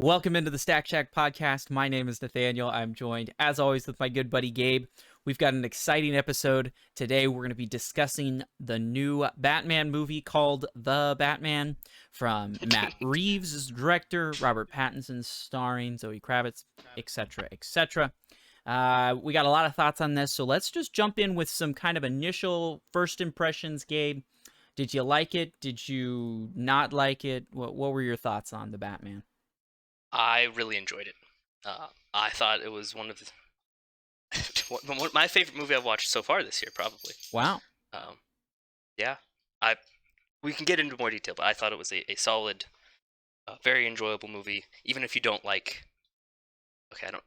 Welcome into the Stack Shack podcast. My name is Nathaniel. I'm joined, as always, with my good buddy Gabe. We've got an exciting episode. Today, we're going to be discussing the new Batman movie called The Batman from Matt Reeves as director, Robert Pattinson starring, Zoe Kravitz, etc., etc. We got a lot of thoughts on this, so let's just jump in with some kind of initial first impressions, Gabe. Did you like it? Did you not like it? What were your thoughts on The Batman? I really enjoyed it. I thought it was one of my favorite movie I've watched so far this year, probably. Wow. Yeah, we can get into more detail, but I thought it was a solid, very enjoyable movie. Even if you don't like,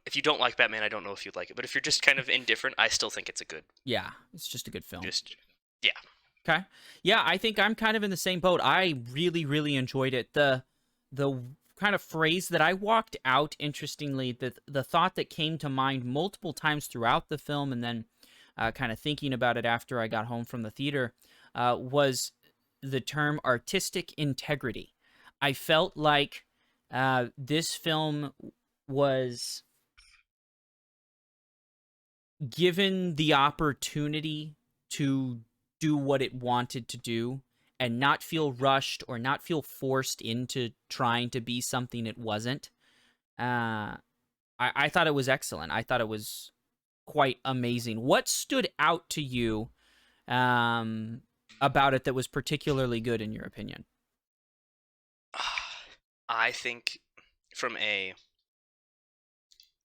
if you don't like Batman, I don't know if you'd like it. But if you're just kind of indifferent, I still think it's a good. Yeah, it's just a good film. Yeah. Okay. Yeah, I think I'm kind of in the same boat. I really, really enjoyed it. The kind of phrase that I walked out, interestingly, the thought that came to mind multiple times throughout the film, and then kind of thinking about it after I got home from the theater, was the term artistic integrity. I felt like this film was given the opportunity to do what it wanted to do and not feel rushed or not feel forced into trying to be something it wasn't. I thought it was excellent. I thought it was quite amazing. What stood out to you about it that was particularly good in your opinion? I think from a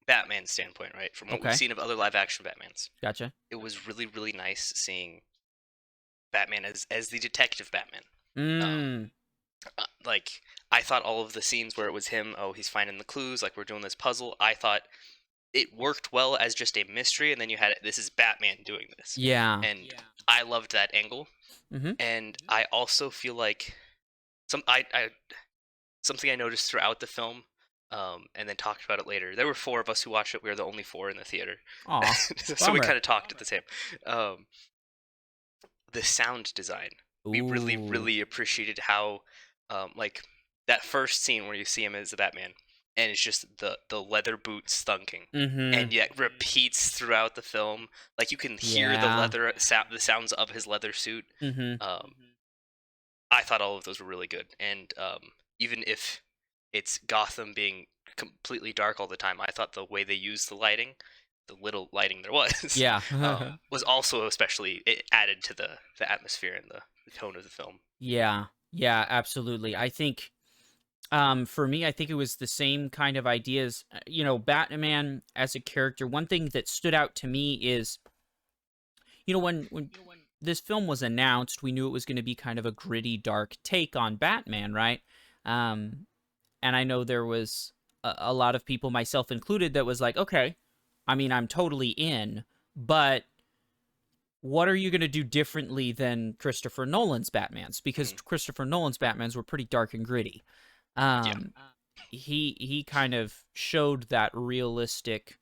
Batman standpoint, right? From what we've seen of other live-action Batmans. Gotcha. It was really, really nice seeing Batman as the detective Batman. Like, I thought all of the scenes where it was him, he's finding the clues, like we're doing this puzzle, I thought it worked well as just a mystery, and then you had this is Batman doing this. Yeah. And I loved that angle. Mm-hmm. And I also feel like something I noticed throughout the film, and then talked about it later. There were 4 of us who watched it. We were the only 4 in the theater. So we kind of talked at the same. The sound design. Ooh. We really, really appreciated how, like, that first scene where you see him as the Batman, and it's just the leather boots thunking, and yet repeats throughout the film. Like, you can hear the sounds of his leather suit. I thought all of those were really good, and even if it's Gotham being completely dark all the time, I thought the way they used the lighting, the little lighting there was, was also especially, it added to the atmosphere and the tone of the film. Yeah, absolutely. I think, for me, I think it was the same kind of ideas. Batman as a character, one thing that stood out to me is, when this film was announced, we knew it was going to be kind of a gritty, dark take on Batman, right? And I know there was a lot of people, myself included, that was like, okay, I mean, I'm totally in, but what are you going to do differently than Christopher Nolan's Batmans? Because Christopher Nolan's Batmans were pretty dark and gritty. He kind of showed that realistic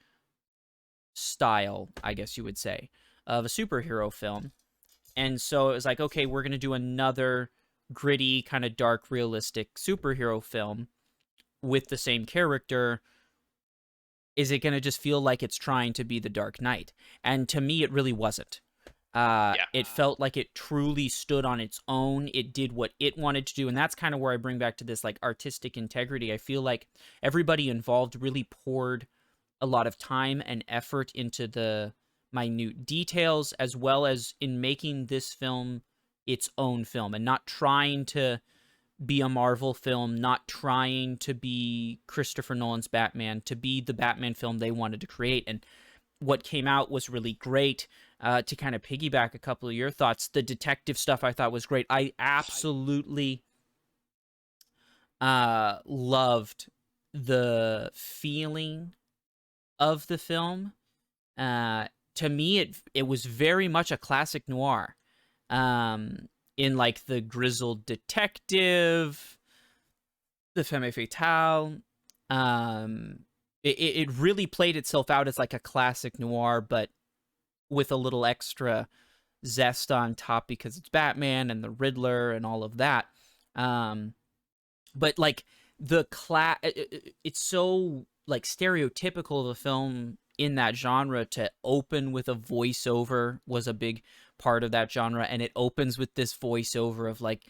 style, I guess you would say, of a superhero film. And so it was like, okay, we're going to do another gritty, kind of dark, realistic superhero film with the same character. Is it going to just feel like it's trying to be the Dark Knight? And to me, it really wasn't. It felt like it truly stood on its own. It did what it wanted to do. And that's kind of where I bring back to this like artistic integrity. I feel like everybody involved really poured a lot of time and effort into the minute details, as well as in making this film its own film and not trying to be a Marvel film, not trying to be Christopher Nolan's Batman, to be the Batman film they wanted to create. And what came out was really great. To kind of piggyback a couple of your thoughts, the detective stuff I thought was great. I absolutely loved the feeling of the film. To me, it was very much a classic noir. In like the grizzled detective, the femme fatale. It really played itself out as like a classic noir, but with a little extra zest on top because it's Batman and the Riddler and all of that. But like it's so like stereotypical of a film in that genre to open with a voiceover was a big part of that genre, and it opens with this voiceover of like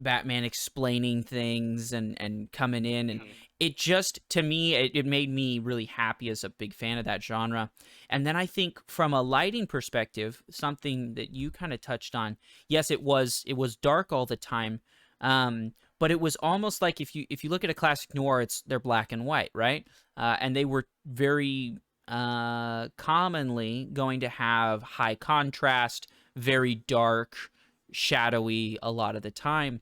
Batman explaining things and coming in, and it just, to me, it made me really happy as a big fan of that genre. And then I think from a lighting perspective, something that you kind of touched on, yes, it was dark all the time, but it was almost like if you look at a classic noir, they're black and white, right? And they were very commonly going to have high contrast, very dark, shadowy a lot of the time.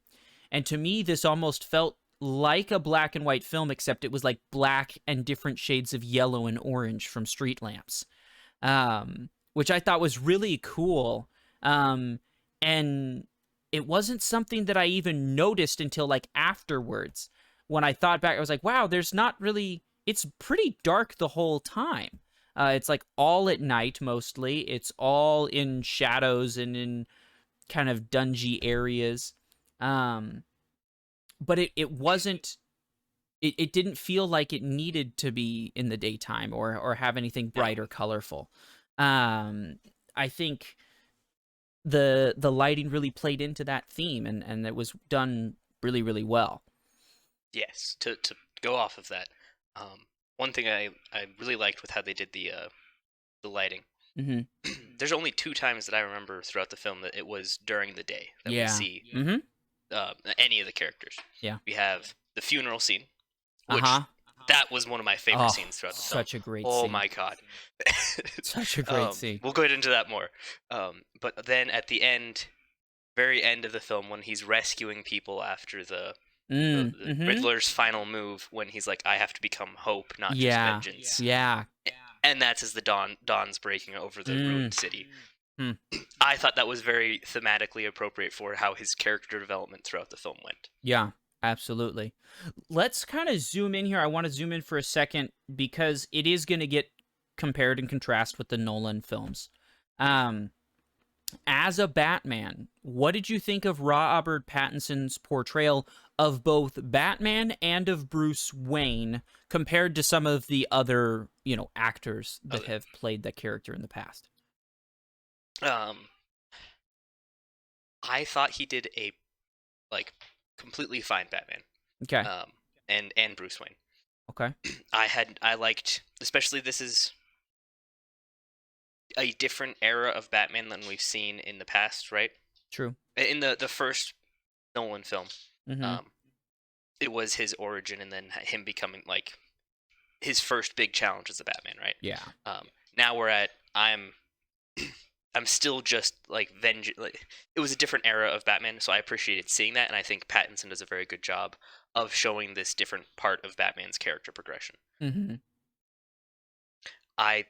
And to me, this almost felt like a black and white film, except it was like black and different shades of yellow and orange from street lamps, which I thought was really cool. And it wasn't something that I even noticed until like afterwards. When I thought back, I was like, wow, there's not really, it's pretty dark the whole time. It's like all at night mostly. It's all in shadows and in kind of dungy areas. But it wasn't, it didn't feel like it needed to be in the daytime or have anything bright or colorful. I think the lighting really played into that theme, and it was done really, really well. Yes, to go off of that, one thing I really liked with how they did the lighting. There's only 2 times that I remember throughout the film that it was during the day that we see any of the characters. Yeah. We have the funeral scene, which that was one of my favorite scenes throughout the film. Such a great scene. Oh my god. Such a great scene. We'll go into that more. But then at the end, very end of the film, when he's rescuing people after the Riddler's final move, when he's like, I have to become hope, not just vengeance. Yeah. And that's as the dawn's breaking over the ruined city. I thought that was very thematically appropriate for how his character development throughout the film went. Yeah, absolutely. Let's kind of zoom in here. I want to zoom in for a second because it is going to get compared and contrast with the Nolan films. As a Batman, what did you think of Robert Pattinson's portrayal of both Batman and of Bruce Wayne compared to some of the other, actors that have played that character in the past? I thought he did a completely fine Batman. Okay. And Bruce Wayne. Okay. I liked, especially this is a different era of Batman than we've seen in the past, right? True. In the first Nolan film, it was his origin and then him becoming like his first big challenge as a Batman, right? Yeah. Now we're at I'm still just like vengeance. Like, it was a different era of Batman, so I appreciated seeing that, and I think Pattinson does a very good job of showing this different part of Batman's character progression. I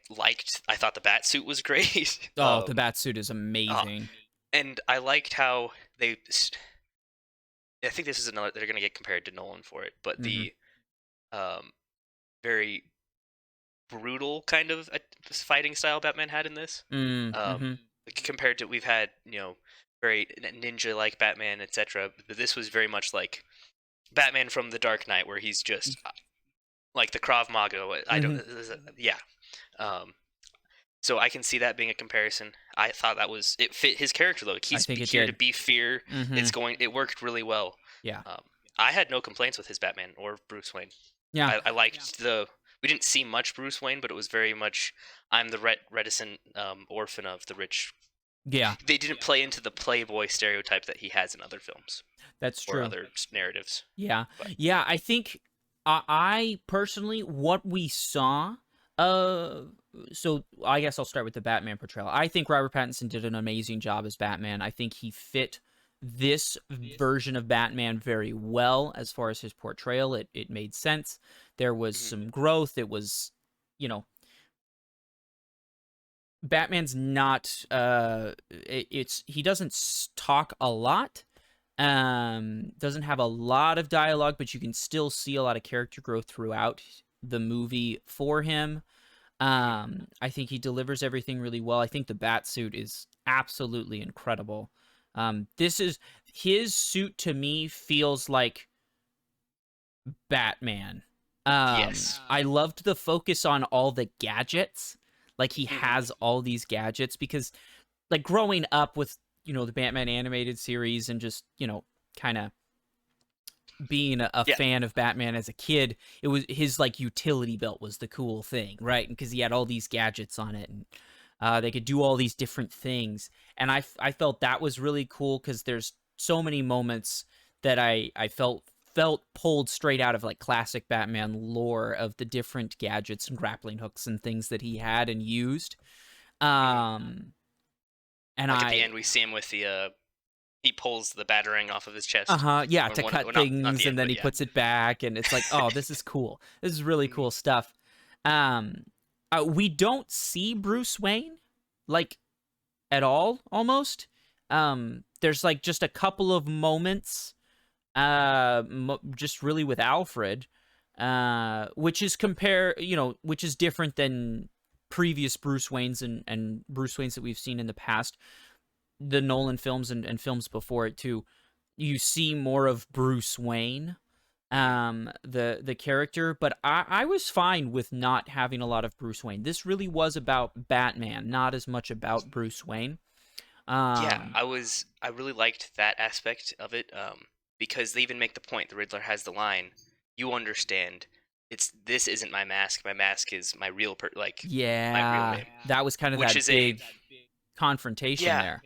thought the bat suit was great. The bat suit is amazing. And I liked how I think this is another, they're going to get compared to Nolan for it, but the very brutal kind of fighting style Batman had in this. Compared to, we've had, very ninja-like Batman, etc. But this was very much like Batman from The Dark Knight, where he's just like the Krav Maga. So I can see that being a comparison. I thought it fit his character though. He's here to be fear. It worked really well. Yeah. I had no complaints with his Batman or Bruce Wayne. Yeah. I liked we didn't see much Bruce Wayne, but it was very much I'm the reticent orphan of the rich. Yeah. They didn't play into the playboy stereotype that he has in other films. That's true. Or other narratives. Yeah. Yeah, I think I personally, what we saw, so I guess I'll start with the Batman portrayal. I think Robert Pattinson did an amazing job as Batman. I think he fit this version of Batman very well as far as his portrayal. It made sense. There was some growth. It was, Batman's not, he doesn't talk a lot, doesn't have a lot of dialogue, but you can still see a lot of character growth throughout the movie for him. I think he delivers everything really well. I think the Batsuit is absolutely incredible. His suit to me feels like Batman. Yes. I loved the focus on all the gadgets. Like he Mm-hmm. has all these gadgets because like growing up with, the Batman animated series and just, kind of being a Yeah. fan of Batman as a kid, it was his like utility belt was the cool thing, right? Because he had all these gadgets on it and they could do all these different things. And I felt that was really cool because there's so many moments that I felt pulled straight out of like classic Batman lore of the different gadgets and grappling hooks and things that he had and used. Mm-hmm. Um, and Like at the I end, we see him with the he pulls the batarang off of his chest, yeah, or to one. cut Well, not things the and end, then but he yeah. puts it back and it's like, oh, this is cool. This is really Mhm. cool stuff. Um, we don't see Bruce Wayne like at all almost. There's like just a couple of moments just really with Alfred, which is which is different than previous Bruce Waynes and Bruce Waynes that we've seen in the past, the Nolan films and films before it too. You see more of Bruce Wayne, Mhm. the character, but I was fine with not having a lot of Bruce Wayne. This really was about Batman, not as much about Bruce Wayne. Yeah, Um, I really liked that aspect of it, because they even make the point. The Riddler has the line, "You understand? This isn't my mask. My mask is my my real yeah, name," that was kind of which that is a big confrontation yeah. there.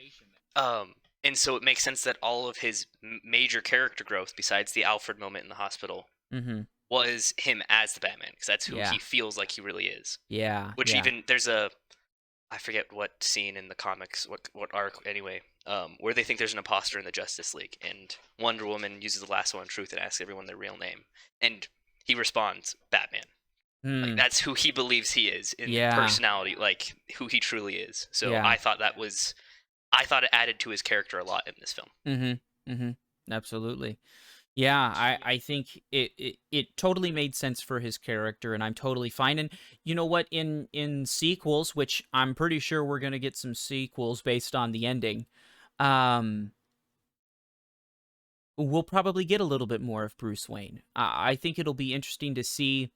And so it makes sense that all of his major character growth, besides the Alfred moment in the hospital, Mm-hmm. was him as the Batman, because that's who Yeah, he feels like he really is. yeah, Which yeah. even there's a I forget what scene in the comics, what arc anyway, where they think there's an imposter in the Justice League, and Wonder Woman uses the lasso on Truth and asks everyone their real name, and he responds, "Batman." Like Hmm. that's who he believes he is in Yeah, personality, like who he truly is. So yeah. I thought it added to his character a lot in this film. Mm-hmm. Mm-hmm. Absolutely. Yeah, I think it totally made sense for his character, and I'm totally fine. And you know what? In sequels, which I'm pretty sure we're gonna get some sequels based on the ending, um, we'll probably get a little bit more of Bruce Wayne. I think it'll be interesting to see.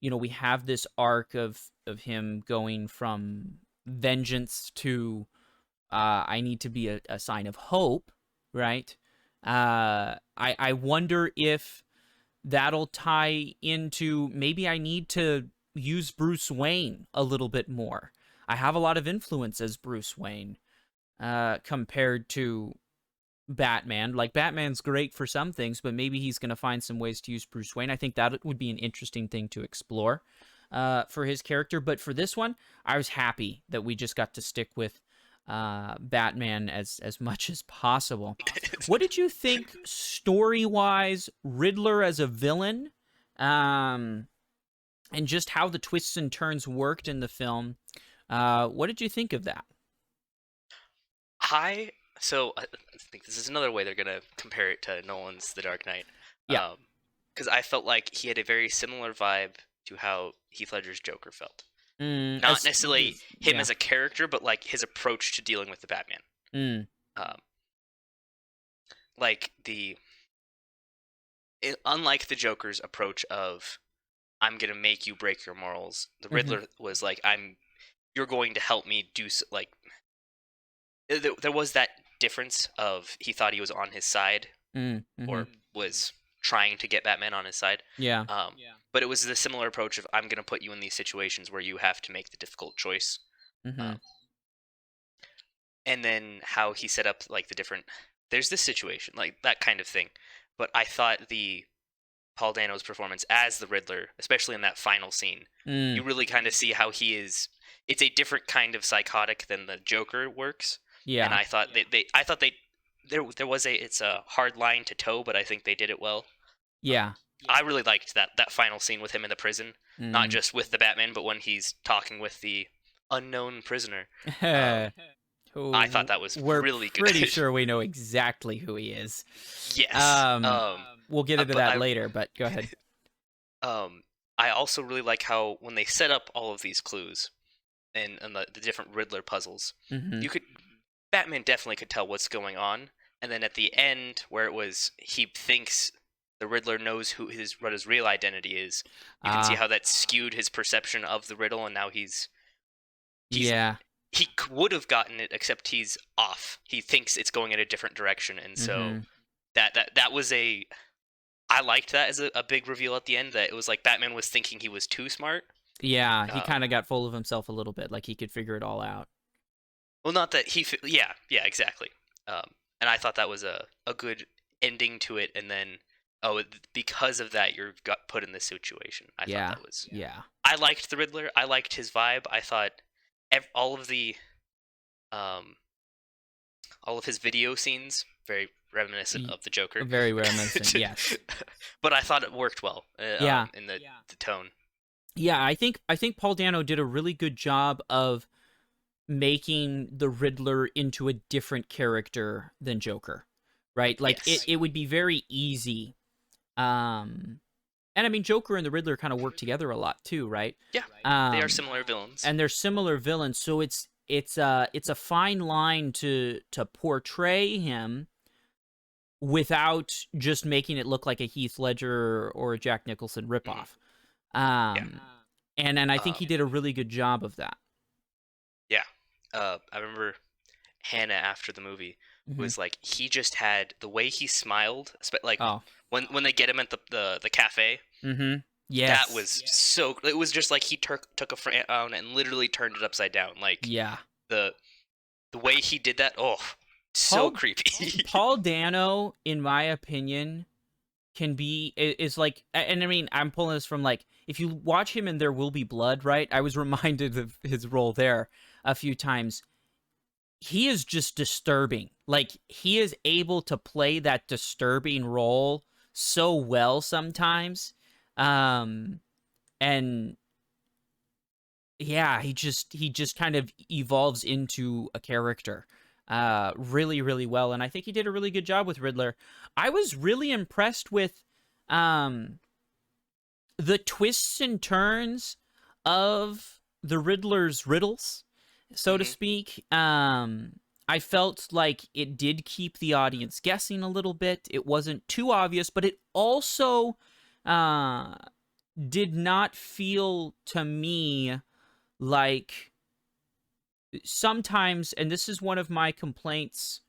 We have this arc of him going from vengeance to I need to be a sign of hope, right? I wonder if that'll tie into maybe I need to use Bruce Wayne a little bit more. I have a lot of influence as Bruce Wayne compared to Batman. Like Batman's great for some things, but maybe he's going to find some ways to use Bruce Wayne. I think that would be an interesting thing to explore for his character. But for this one, I was happy that we just got to stick with Batman as much as possible. What did you think story wise, Riddler as a villain, um, and just how the twists and turns worked in the film? What did you think of that? I I think this is another way they're gonna compare it to Nolan's The Dark Knight, Yeah. because I felt like he had a very similar vibe to how Heath Ledger's Joker felt. Not As necessarily him yeah. as a character, but like his approach to dealing with the Batman. Mm, Um, like unlike the Joker's approach of "I'm gonna make you break your morals," the mm-hmm, Riddler was like "You're going to help me do like." There was that difference of he thought he was on his side, mm-hmm. or was trying to get Batman on his side. Yeah. But it was the similar approach of "I'm gonna put you in these situations where you have to make the difficult choice." Mm-hmm. Um, and then how he set up like the different there's this situation, like that kind of thing. But I thought the Paul Dano's performance as the Riddler, especially in that final scene, you Mm, really kind of see how he is. It's a different kind of psychotic than the Joker works, and yeah. I thought they there was a it's a hard line to toe, but I think they did it well. Yeah. I really liked that final scene with him in the prison, not Mm. just with the Batman, but when he's talking with the unknown prisoner. Um, I thought Who that was we're really pretty good. sure we know exactly who he is. Yes. Um, we'll get into But that later, but go ahead. um, I also really like how when they set up all of these clues and the different Riddler puzzles, Mm-hmm. you could Batman definitely could tell what's going on, and then at the end where it was he thinks the Riddler knows what his real identity is. You can see how that skewed his perception of the riddle, and now he's yeah. He would have gotten it, except he's off. He thinks it's going in a different direction, and so that was I liked that as a big reveal at the end, that it was like Batman was thinking he was too smart. Yeah, he kind of got full of himself a little bit, like he could figure it all out. Well, not that yeah, exactly. And I thought that was a good ending to it, and then because of that, you're got put in this situation. I thought that was I liked the Riddler. I liked his vibe. I thought all of his video scenes very reminiscent of the Joker. Very reminiscent, yes. But I thought it worked well. In the tone. Yeah, I think Paul Dano did a really good job of making the Riddler into a different character than Joker, right? Like it would be very easy. And I mean, Joker and the Riddler kind of work together a lot too, right? Yeah, they are similar villains, and they're similar villains. So it's a fine line to portray him without just making it look like a Heath Ledger or a Jack Nicholson ripoff. And I think he did a really good job of that. Yeah, I remember Hannah after the movie was like, he just had the way he smiled, like when they get him at the cafe. Yes. That was so. It was just like he took a frown and literally turned it upside down. Like the way he did that. Oh, so creepy. Paul Dano, in my opinion, is like, and I mean, I'm pulling this from, like, if you watch him in There Will Be Blood, right? I was reminded of his role there a few times. He is just disturbing. Like, he is able to play that disturbing role so well sometimes. And yeah, he just kind of evolves into a character really, really well. And I think he did a really good job with Riddler. I was really impressed with the twists and turns of the Riddler's riddles, so to speak. I felt like it did keep the audience guessing a little bit. It wasn't too obvious, but it also did not feel to me like sometimes, and this is one of my complaints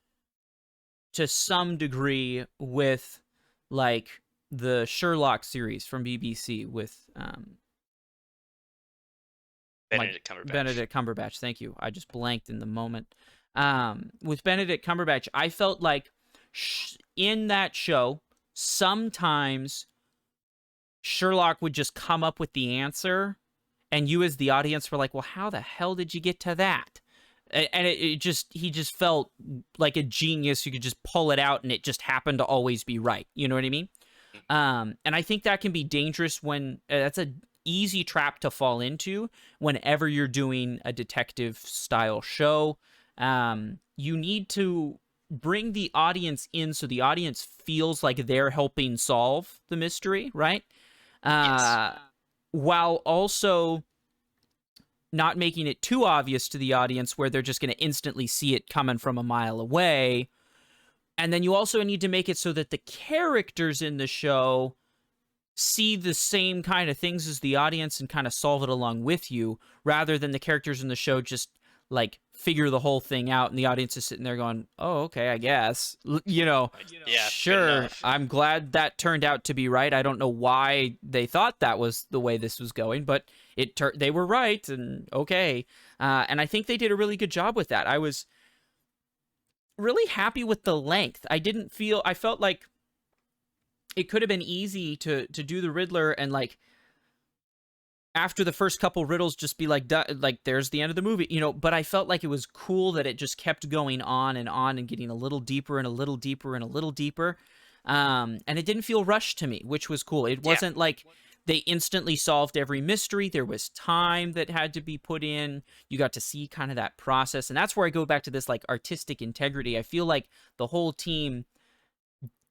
to some degree with, like, the Sherlock series from BBC with Benedict Cumberbatch. Thank you. I just blanked in the moment. With Benedict Cumberbatch, I felt like in that show, sometimes Sherlock would just come up with the answer, and you as the audience were like, well, how the hell did you get to that? And he just felt like a genius who could just pull it out, and it just happened to always be right. You know what I mean? And I think that can be dangerous when that's an easy trap to fall into whenever you're doing a detective style show. You need to bring the audience in so the audience feels like they're helping solve the mystery, right? Yes. While also not making it too obvious to the audience where they're just going to instantly see it coming from a mile away. And then you also need to make it so that the characters in the show see the same kind of things as the audience and kind of solve it along with you, rather than the characters in the show just, like, figure the whole thing out and the audience is sitting there going, oh, okay, I guess. Yeah, sure. I'm glad that turned out to be right. I don't know why they thought that was the way this was going, but they were right, and okay. And I think they did a really good job with that. I was really happy with the length. I felt like it could have been easy to do the Riddler and, like, after the first couple riddles just be like, there's the end of the movie, but I felt like it was cool that it just kept going on and getting a little deeper and a little deeper and a little deeper. And it didn't feel rushed to me, which was cool. It wasn't like they instantly solved every mystery. There was time that had to be put in. You got to see kind of that process. And that's where I go back to this, like, artistic integrity. I feel like the whole team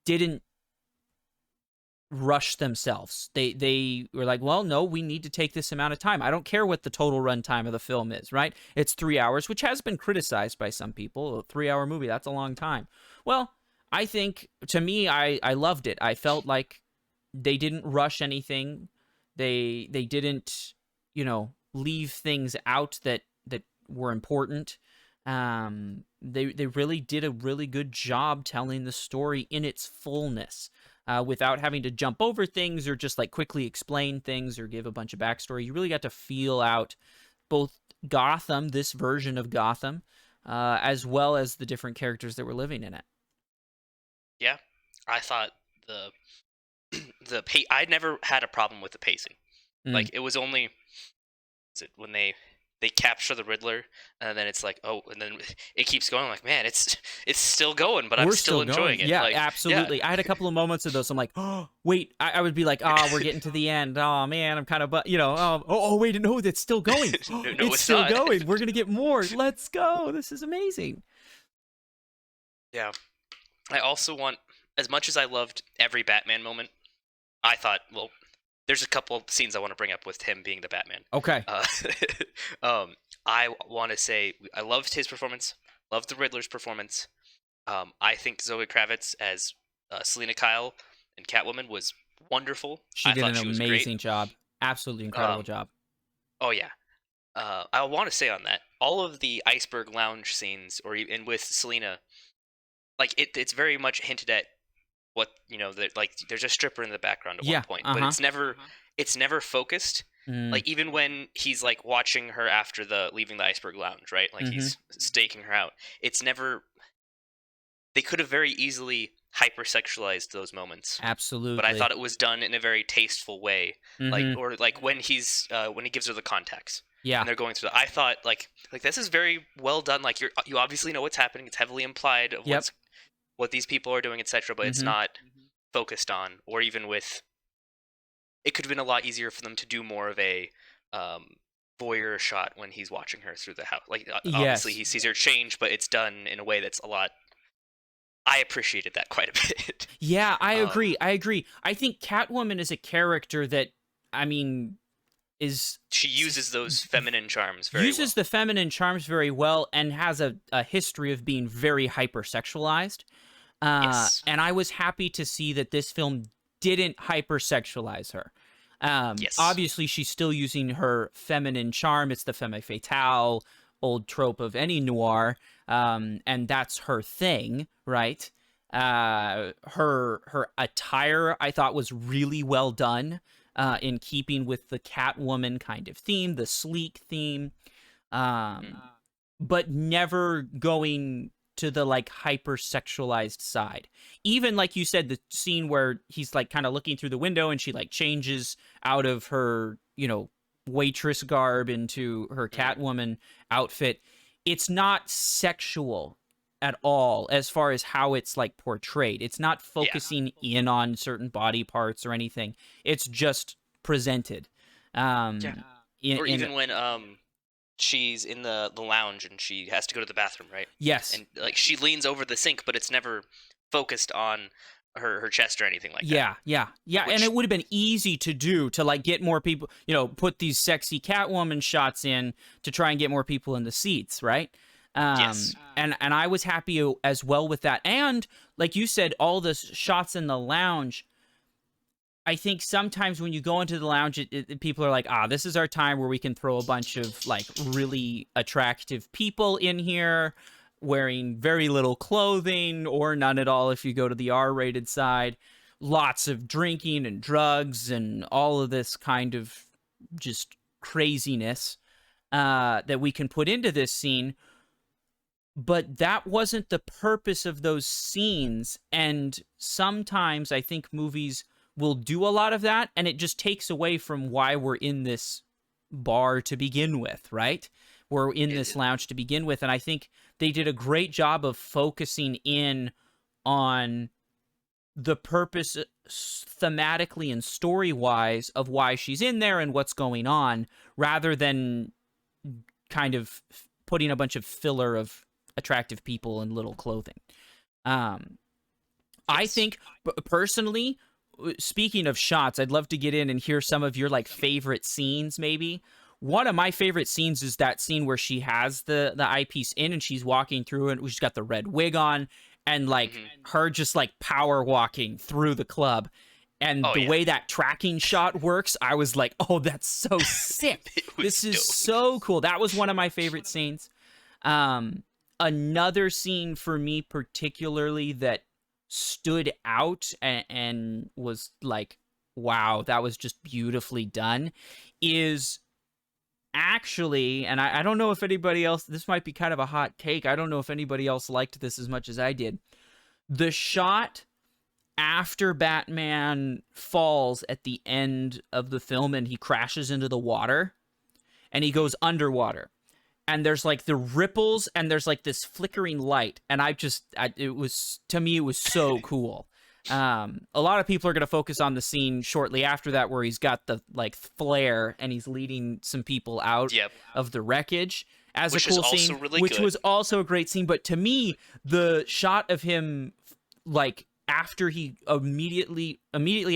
didn't rush themselves. They were like, well, no, we need to take this amount of time. I don't care what the total runtime of the film is, right? It's 3 hours, which has been criticized by some people. A 3-hour movie, that's a long time. Well, I think, to me, I loved it. I felt like they didn't rush anything. They didn't, leave things out that were important. They really did a really good job telling the story in its fullness, without having to jump over things or just like quickly explain things or give a bunch of backstory. You really got to feel out both Gotham, this version of Gotham, as well as the different characters that were living in it. Yeah, I thought I never had a problem with the pacing. Like, it was only when they capture the Riddler, and then it's like, oh, and then it keeps going. Like, man, it's still going, but I'm still enjoying it. Yeah, like, absolutely. Yeah. I had a couple of moments of those. I'm like, oh, wait. I would be like, oh, we're getting to the end. Oh man, I'm kind of, wait, no, it's still going. No, it's still not. going. We're gonna get more. Let's go. This is amazing. Yeah, I also want, as much as I loved every Batman moment, I thought, well, there's a couple of scenes I want to bring up with him being the Batman. Okay. I want to say I loved his performance. Loved the Riddler's performance. I think Zoe Kravitz as Selena Kyle and Catwoman was wonderful. She did an amazing job. Absolutely incredible job. Oh yeah. I want to say on that, all of the Iceberg Lounge scenes, and with Selena, like it's very much hinted at what like there's a stripper in the background at one point, but it's never focused. Like, even when he's like watching her after leaving the Iceberg Lounge, right? Like, he's staking her out. It's never. They could have very easily hypersexualized those moments. Absolutely. But I thought it was done in a very tasteful way. Like when he gives her the contacts. Yeah. And they're going through I thought like this is very well done. Like, you obviously know what's happening. It's heavily implied of what these people are doing, etc. But it's not focused on, or even with. It could have been a lot easier for them to do more of a voyeur shot when he's watching her through the house. Like, obviously he sees her change, but it's done in a way that's a lot. I appreciated that quite a bit. Yeah, I agree. I think Catwoman is a character that, she uses those feminine charms very well. The feminine charms very well, and has a history of being very hypersexualized. Yes. And I was happy to see that this film didn't hypersexualize her. Yes. Obviously, she's still using her feminine charm. It's the femme fatale, old trope of any noir, and that's her thing, right? Her attire, I thought, was really well done, in keeping with the Catwoman kind of theme, the sleek theme, but never going to the like hypersexualized side. Even like you said, the scene where he's like kind of looking through the window and she like changes out of her, waitress garb into her Catwoman outfit. It's not sexual at all as far as how it's like portrayed. It's not focusing in on certain body parts or anything. It's just presented. Or even when she's in the lounge and she has to go to the bathroom, right? Yes. And like she leans over the sink, but it's never focused on her chest or anything like that. Yeah. And it would have been easy to do, to like get more people, put these sexy Catwoman shots in to try and get more people in the seats, right? Yes. And I was happy as well with that. And like you said, all the shots in the lounge, I think sometimes when you go into the lounge, people are like, this is our time where we can throw a bunch of like really attractive people in here wearing very little clothing or none at all if you go to the R-rated side. Lots of drinking and drugs and all of this kind of just craziness that we can put into this scene. But that wasn't the purpose of those scenes. And sometimes I think movies will do a lot of that, and it just takes away from why we're in this bar to begin with, right? We're in this lounge to begin with, and I think they did a great job of focusing in on the purpose thematically and story-wise of why she's in there and what's going on, rather than kind of putting a bunch of filler of attractive people in little clothing. I think, personally, speaking of shots, I'd love to get in and hear some of your like favorite scenes, maybe. One of my favorite scenes is that scene where she has the eyepiece in and she's walking through and she's got the red wig on and like her just like power walking through the club. And the way that tracking shot works, I was like, oh, that's so sick. This is so cool. That was one of my favorite scenes. Another scene for me particularly that stood out and was like, wow, that was just beautifully done, is actually, and I don't know if anybody else, this might be kind of a hot take, I don't know if anybody else liked this as much as I did. The shot after Batman falls at the end of the film and he crashes into the water and he goes underwater. And there's like the ripples and there's like this flickering light. And it was, to me, it was so cool. A lot of people are going to focus on the scene shortly after that where he's got the like flare and he's leading some people out of the wreckage as a cool scene, which was also a great scene. But to me, the shot of him like after he immediately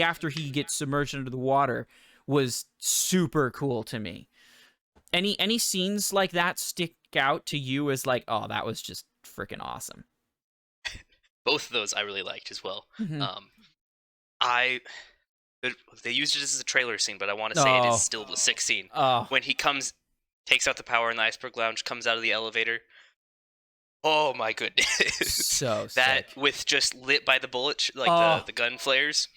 after he gets submerged into the water was super cool to me. Any scenes like that stick out to you as like, oh, that was just freaking awesome? Both of those I really liked as well. Mm-hmm. They used it as a trailer scene, but I want to say it is still the sick scene. When he takes out the power in the iceberg lounge, comes out of the elevator. Oh my goodness! So that sick. With just lit by the bullet, like the gun flares.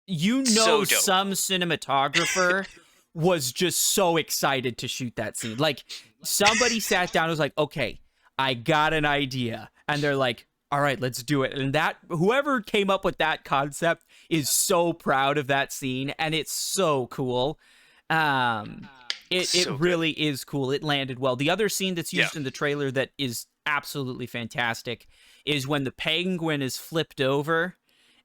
You know, some cinematographer was just so excited to shoot that scene. Like somebody sat down and was like, "Okay, I got an idea," and they're like, all right, let's do it. And that whoever came up with that concept is so proud of that scene, and it's so cool. It really is cool. It landed well. The other scene that's used in the trailer that is absolutely fantastic is when the Penguin is flipped over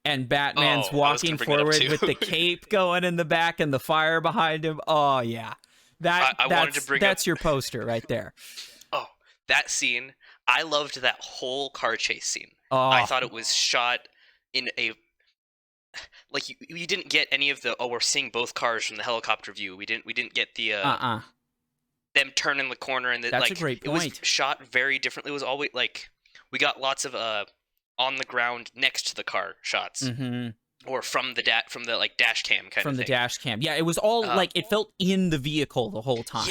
and Batman's walking forward with the cape going in the back and the fire behind him. Oh yeah, that's your poster right there. Oh, that scene. I loved that whole car chase scene. I thought it was shot in a... Like, you didn't get any of the, we're seeing both cars from the helicopter view. We didn't get the... them turning the corner and... That's a great point. It was shot very differently. It was always, like... We got lots of, on the ground next to the car shots. Mm-hmm. Or from the dash cam kind of thing. From the dash cam. Yeah, it was all, like, it felt in the vehicle the whole time.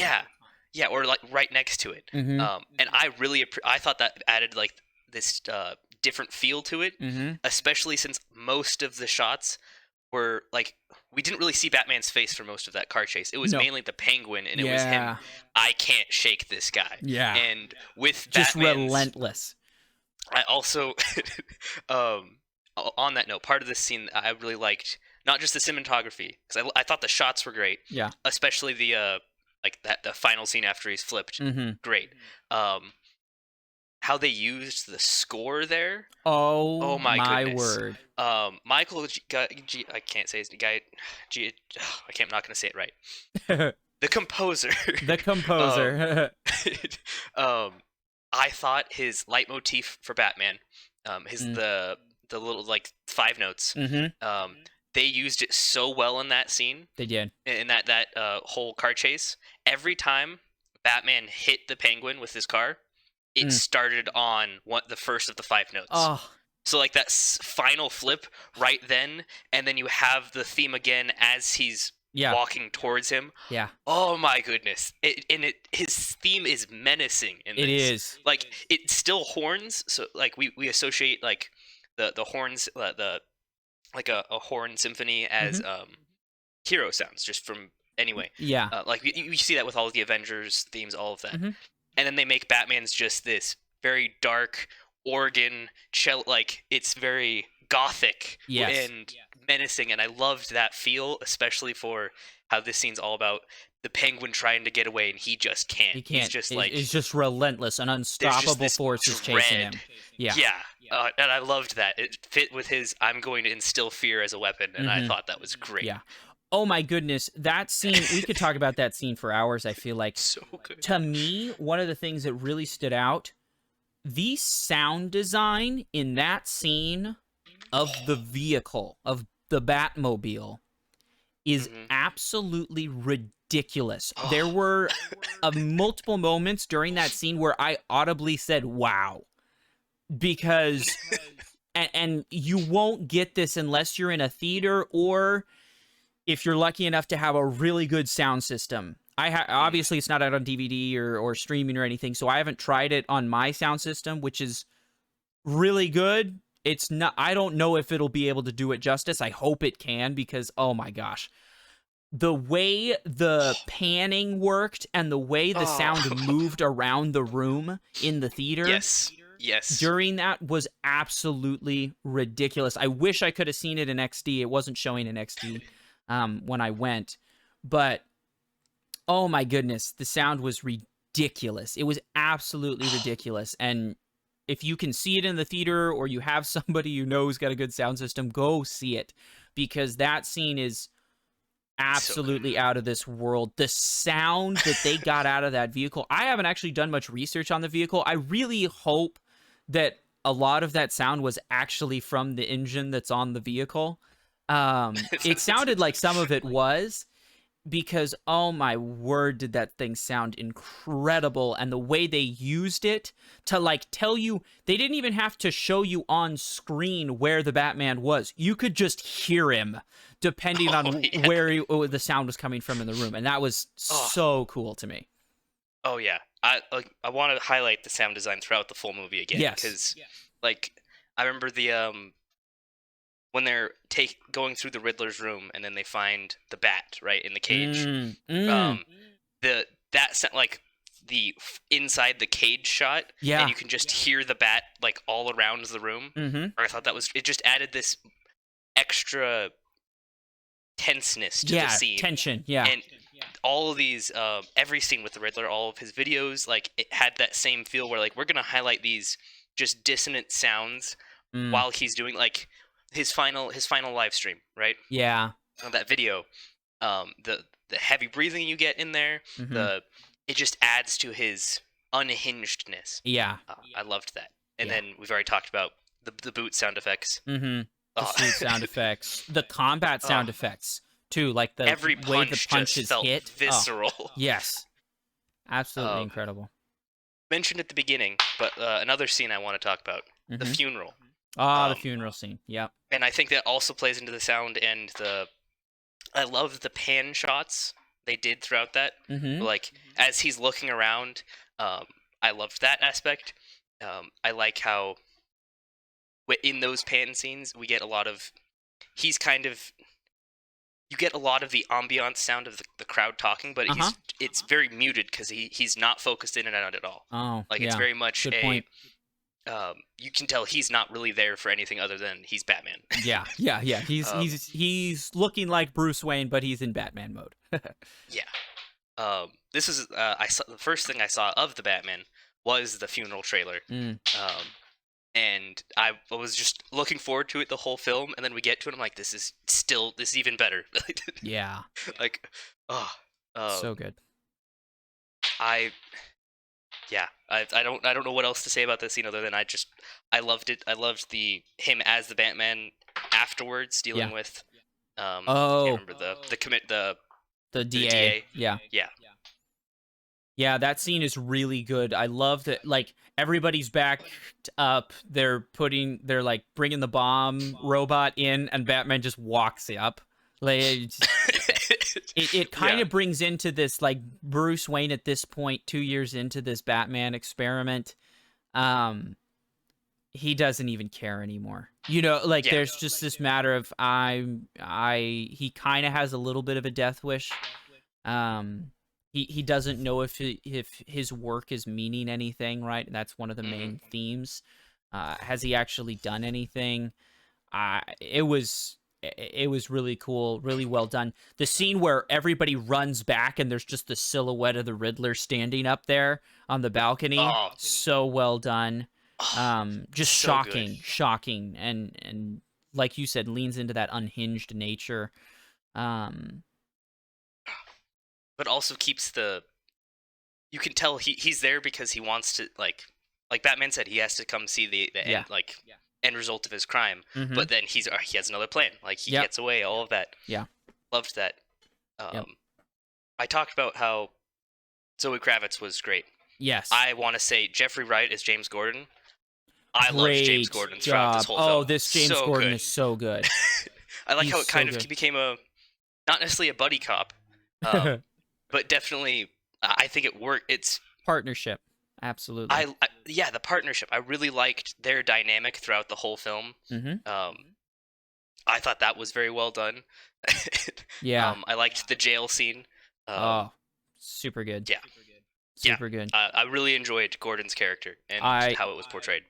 Yeah, or like right next to it. Mm-hmm. And I thought that added like this different feel to it, especially since most of the shots were like, we didn't really see Batman's face for most of that car chase. It was mainly the Penguin, and it was him. I can't shake this guy. Yeah. And with just Batman's, relentless. I also, on that note, part of this scene I really liked, not just the cinematography, because I thought the shots were great. Yeah. Especially the like the final scene after he's flipped, great. How they used the score there. Oh my goodness. Word. Michael I can't say his guy. I'm not gonna say it right. The composer. The composer. I thought his leitmotif for Batman, the little like 5 notes. They used it so well in that scene. They did. In that whole car chase. Every time Batman hit the Penguin with his car, it started on the first of the 5 notes. Oh. So like that final flip right then, and then you have the theme again as he's walking towards him. Yeah. Oh my goodness. His theme is menacing in this. It is. Like, it's still horns, so like we associate like the horns, like a horn symphony as hero sounds, just from like you see that with all of the Avengers themes, all of that. And then they make Batman's just this very dark organ cello, like it's very gothic and menacing, and I loved that feel, especially for how this scene's all about the Penguin trying to get away and he just can't. He's just it's just relentless, an unstoppable force is chasing him. And I loved that. It fit with his I'm going to instill fear as a weapon, and I thought that was great. Yeah. Oh my goodness, that scene, we could talk about that scene for hours, I feel like. So good. To me, one of the things that really stood out, the sound design in that scene of the vehicle, of the Batmobile, is absolutely ridiculous. There were multiple moments during that scene where I audibly said, wow. Because and you won't get this unless you're in a theater or if you're lucky enough to have a really good sound system. Obviously it's not out on DVD or streaming or anything, so I haven't tried it on my sound system, which is really good. It's not. I don't know if it'll be able to do it justice. I hope it can, because oh my gosh, the way the panning worked and the way the sound moved around the room in the theater. Yes. During that was absolutely ridiculous. I wish I could have seen it in XD. It wasn't showing in XD when I went, but oh my goodness, the sound was ridiculous. It was absolutely ridiculous. And if you can see it in the theater or you have somebody you know who's got a good sound system, go see it, because that scene is absolutely out of this world. The sound that they got out of that vehicle, I haven't actually done much research on the vehicle. I really hope that a lot of that sound was actually from the engine that's on the vehicle. It sounded like some of it was, because oh my word, did that thing sound incredible. And the way they used it to like tell you, they didn't even have to show you on screen where the Batman was. You could just hear him depending on where the sound was coming from in the room, and that was so cool to me. Oh yeah, I want to highlight the sound design throughout the full movie again, because like I remember the when they're going through the Riddler's room and then they find the bat right in the cage. That sound, like the inside the cage shot, and you can just hear the bat like all around the room. I thought it just added this extra tenseness to the scene. Tension, and all of these every scene with the Riddler, all of his videos, like it had that same feel where like we're gonna highlight these just dissonant sounds while he's doing like his final live stream, right? That video, the heavy breathing you get in there, it just adds to his unhingedness. I loved that. And then we've already talked about the boot sound effects. The suit sound effects, the combat sound effects too, like the every way the punches felt hit, visceral. Yes, absolutely incredible. Mentioned at the beginning, but another scene I want to talk about: the funeral. The funeral scene. Yep. And I think that also plays into the sound and I love the pan shots they did throughout that. Like as he's looking around, I loved that aspect. I like how in those pan scenes we get a lot of you get a lot of the ambiance sound of the crowd talking, but it's very muted because he's not focused in and out at all. It's very much good point. You can tell he's not really there for anything other than he's Batman. He's looking like Bruce Wayne, but he's in Batman mode. This is the first thing I saw of the Batman was the funeral trailer. And I was just looking forward to it the whole film, and then we get to it, I'm like, this is even better. Like, so good. I don't know what else to say about this scene other than I loved it. I loved him as the Batman afterwards dealing with I can't remember the DA. Yeah, that scene is really good. I love that, like, everybody's backed up. They're like bringing the bomb robot in, and Batman just walks up. Like, it kind of brings into this, like, Bruce Wayne at this point, 2 years into this Batman experiment. He doesn't even care anymore. You know, like, there's just this matter of he kind of has a little bit of a death wish. He doesn't know if his work is meaning anything, right? And that's one of the main themes. Has he actually done anything? It was really cool, really well done. The scene where everybody runs back and there's just the silhouette of the Riddler standing up there on the balcony. So well done. Just so shocking, and like you said, leans into that unhinged nature. But also keeps you can tell he's there because he wants to, like Batman said, he has to come see the end, end result of his crime. But then he has another plan. Like, he gets away, all of that. Loved that. I talked about how Zoe Kravitz was great. Yes. I want to say Jeffrey Wright as James Gordon. I loved James Great Gordon throughout this job. whole film. Oh, this James So Gordon good. is so good. I like He's how it so kind of good. became not necessarily a buddy cop, but definitely I think it worked. It's partnership. Absolutely. Yeah, the partnership. I really liked their dynamic throughout the whole film. Mm-hmm. I thought that was very well done. Yeah. I liked the jail scene. Oh, super good. Yeah. Super good. I really enjoyed Gordon's character and how it was portrayed.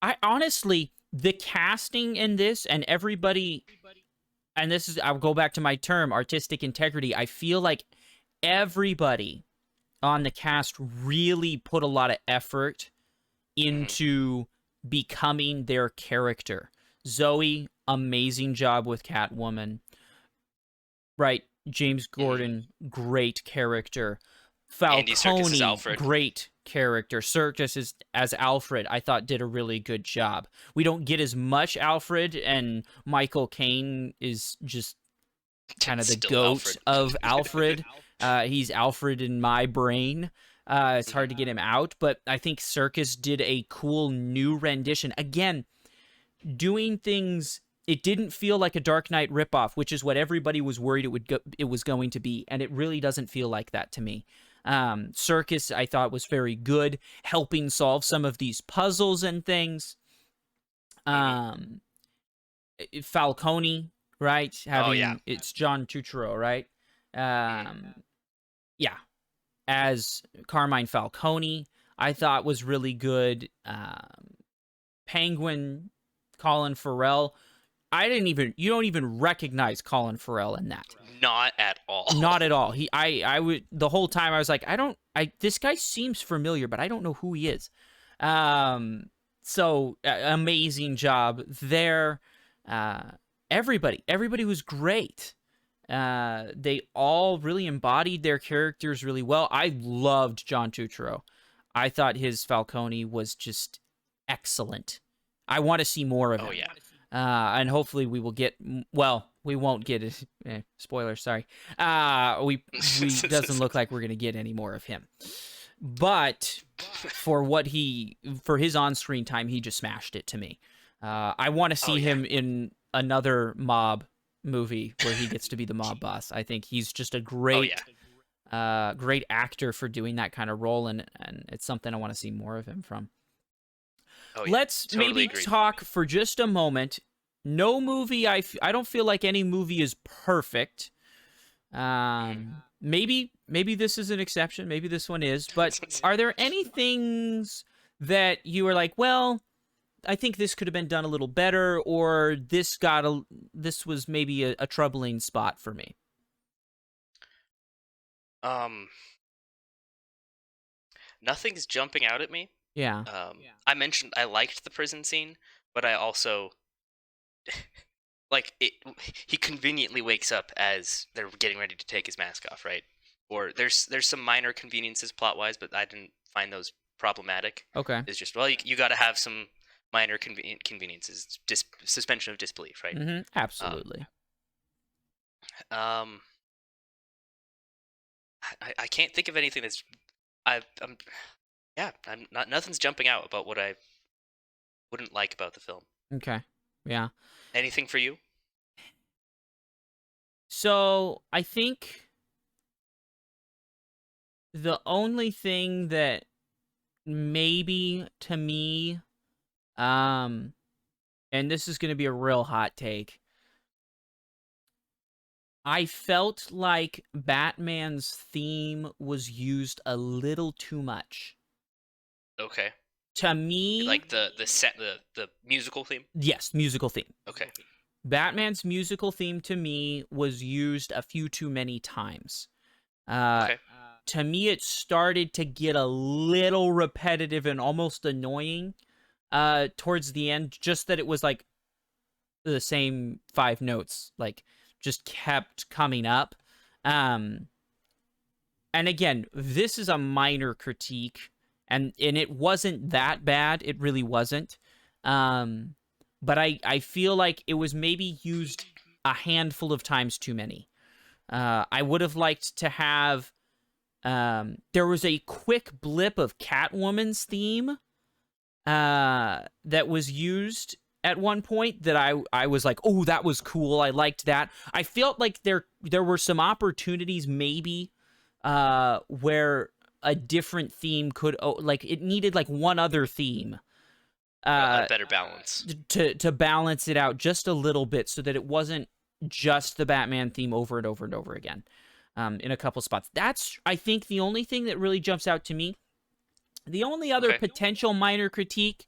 I honestly, the casting in this and everybody, and this is, I'll go back to my term, artistic integrity. I feel like everybody on the cast really put a lot of effort into becoming their character. Zoe, amazing job with Catwoman. Right, James Gordon, great character. Falcone, great character. Serkis as Alfred, I thought did a really good job. We don't get as much Alfred, and Michael Caine is just kind of the goat of Alfred. He's Alfred in my brain. It's hard to get him out, but I think Serkis did a cool new rendition. Again, doing things. It didn't feel like a Dark Knight ripoff, which is what everybody was worried it was going to be, and it really doesn't feel like that to me. Serkis, I thought, was very good, helping solve some of these puzzles and things. Falcone, right? It's John Turturro, right? Yeah, as Carmine Falcone, I thought was really good. Penguin, Colin Farrell. You don't even recognize Colin Farrell in that. Not at all. Not at all. The whole time I was like, this guy seems familiar, but I don't know who he is. So amazing job there. Everybody was great. They all really embodied their characters really well. I loved John Turturro. I thought his Falcone was just excellent. I want to see more of him. Oh, yeah. And hopefully we will get, we won't get it. Spoilers, sorry. We doesn't look like we're going to get any more of him. But for his on-screen time, he just smashed it to me. I want to see him in another mob movie where he gets to be the mob boss. I think he's just a great actor for doing that kind of role, and it's something I want to see more of him from. Oh, yeah. Let's Totally maybe talk for just a moment. No movie, I don't feel like any movie is perfect. Maybe this is an exception. Maybe this one is. But are there any things that you are like, well, I think this could have been done a little better, or this was maybe a troubling spot for me? Nothing's jumping out at me. Yeah. I mentioned I liked the prison scene, but I also he conveniently wakes up as they're getting ready to take his mask off, right? Or there's some minor conveniences plot-wise, but I didn't find those problematic. Okay. It's just, you got to have some minor conveniences, suspension of disbelief, right? Mm-hmm. Absolutely. I can't think of anything that's nothing's jumping out about what I wouldn't like about the film. Okay. Yeah. Anything for you? So, I think the only thing that maybe to me, and this is going to be a real hot take, I felt like Batman's theme was used a little too much. Okay. To me, like the musical theme? Yes, musical theme. Okay. Batman's musical theme to me was used a few too many times. Okay. To me, it started to get a little repetitive and almost annoying towards the end, just that it was like the same 5 notes, like just kept coming up. And again, this is a minor critique, and it wasn't that bad. It really wasn't. But I feel like it was maybe used a handful of times too many. I would have liked to have... there was a quick blip of Catwoman's theme that was used at one point that I was like, oh, that was cool. I liked that. I felt like there were some opportunities maybe where a different theme could, like, it needed like one other theme A better balance to balance it out just a little bit, so that it wasn't just the Batman theme over and over and over again in a couple spots. That's, I think, the only thing that really jumps out to me. The only other potential minor critique,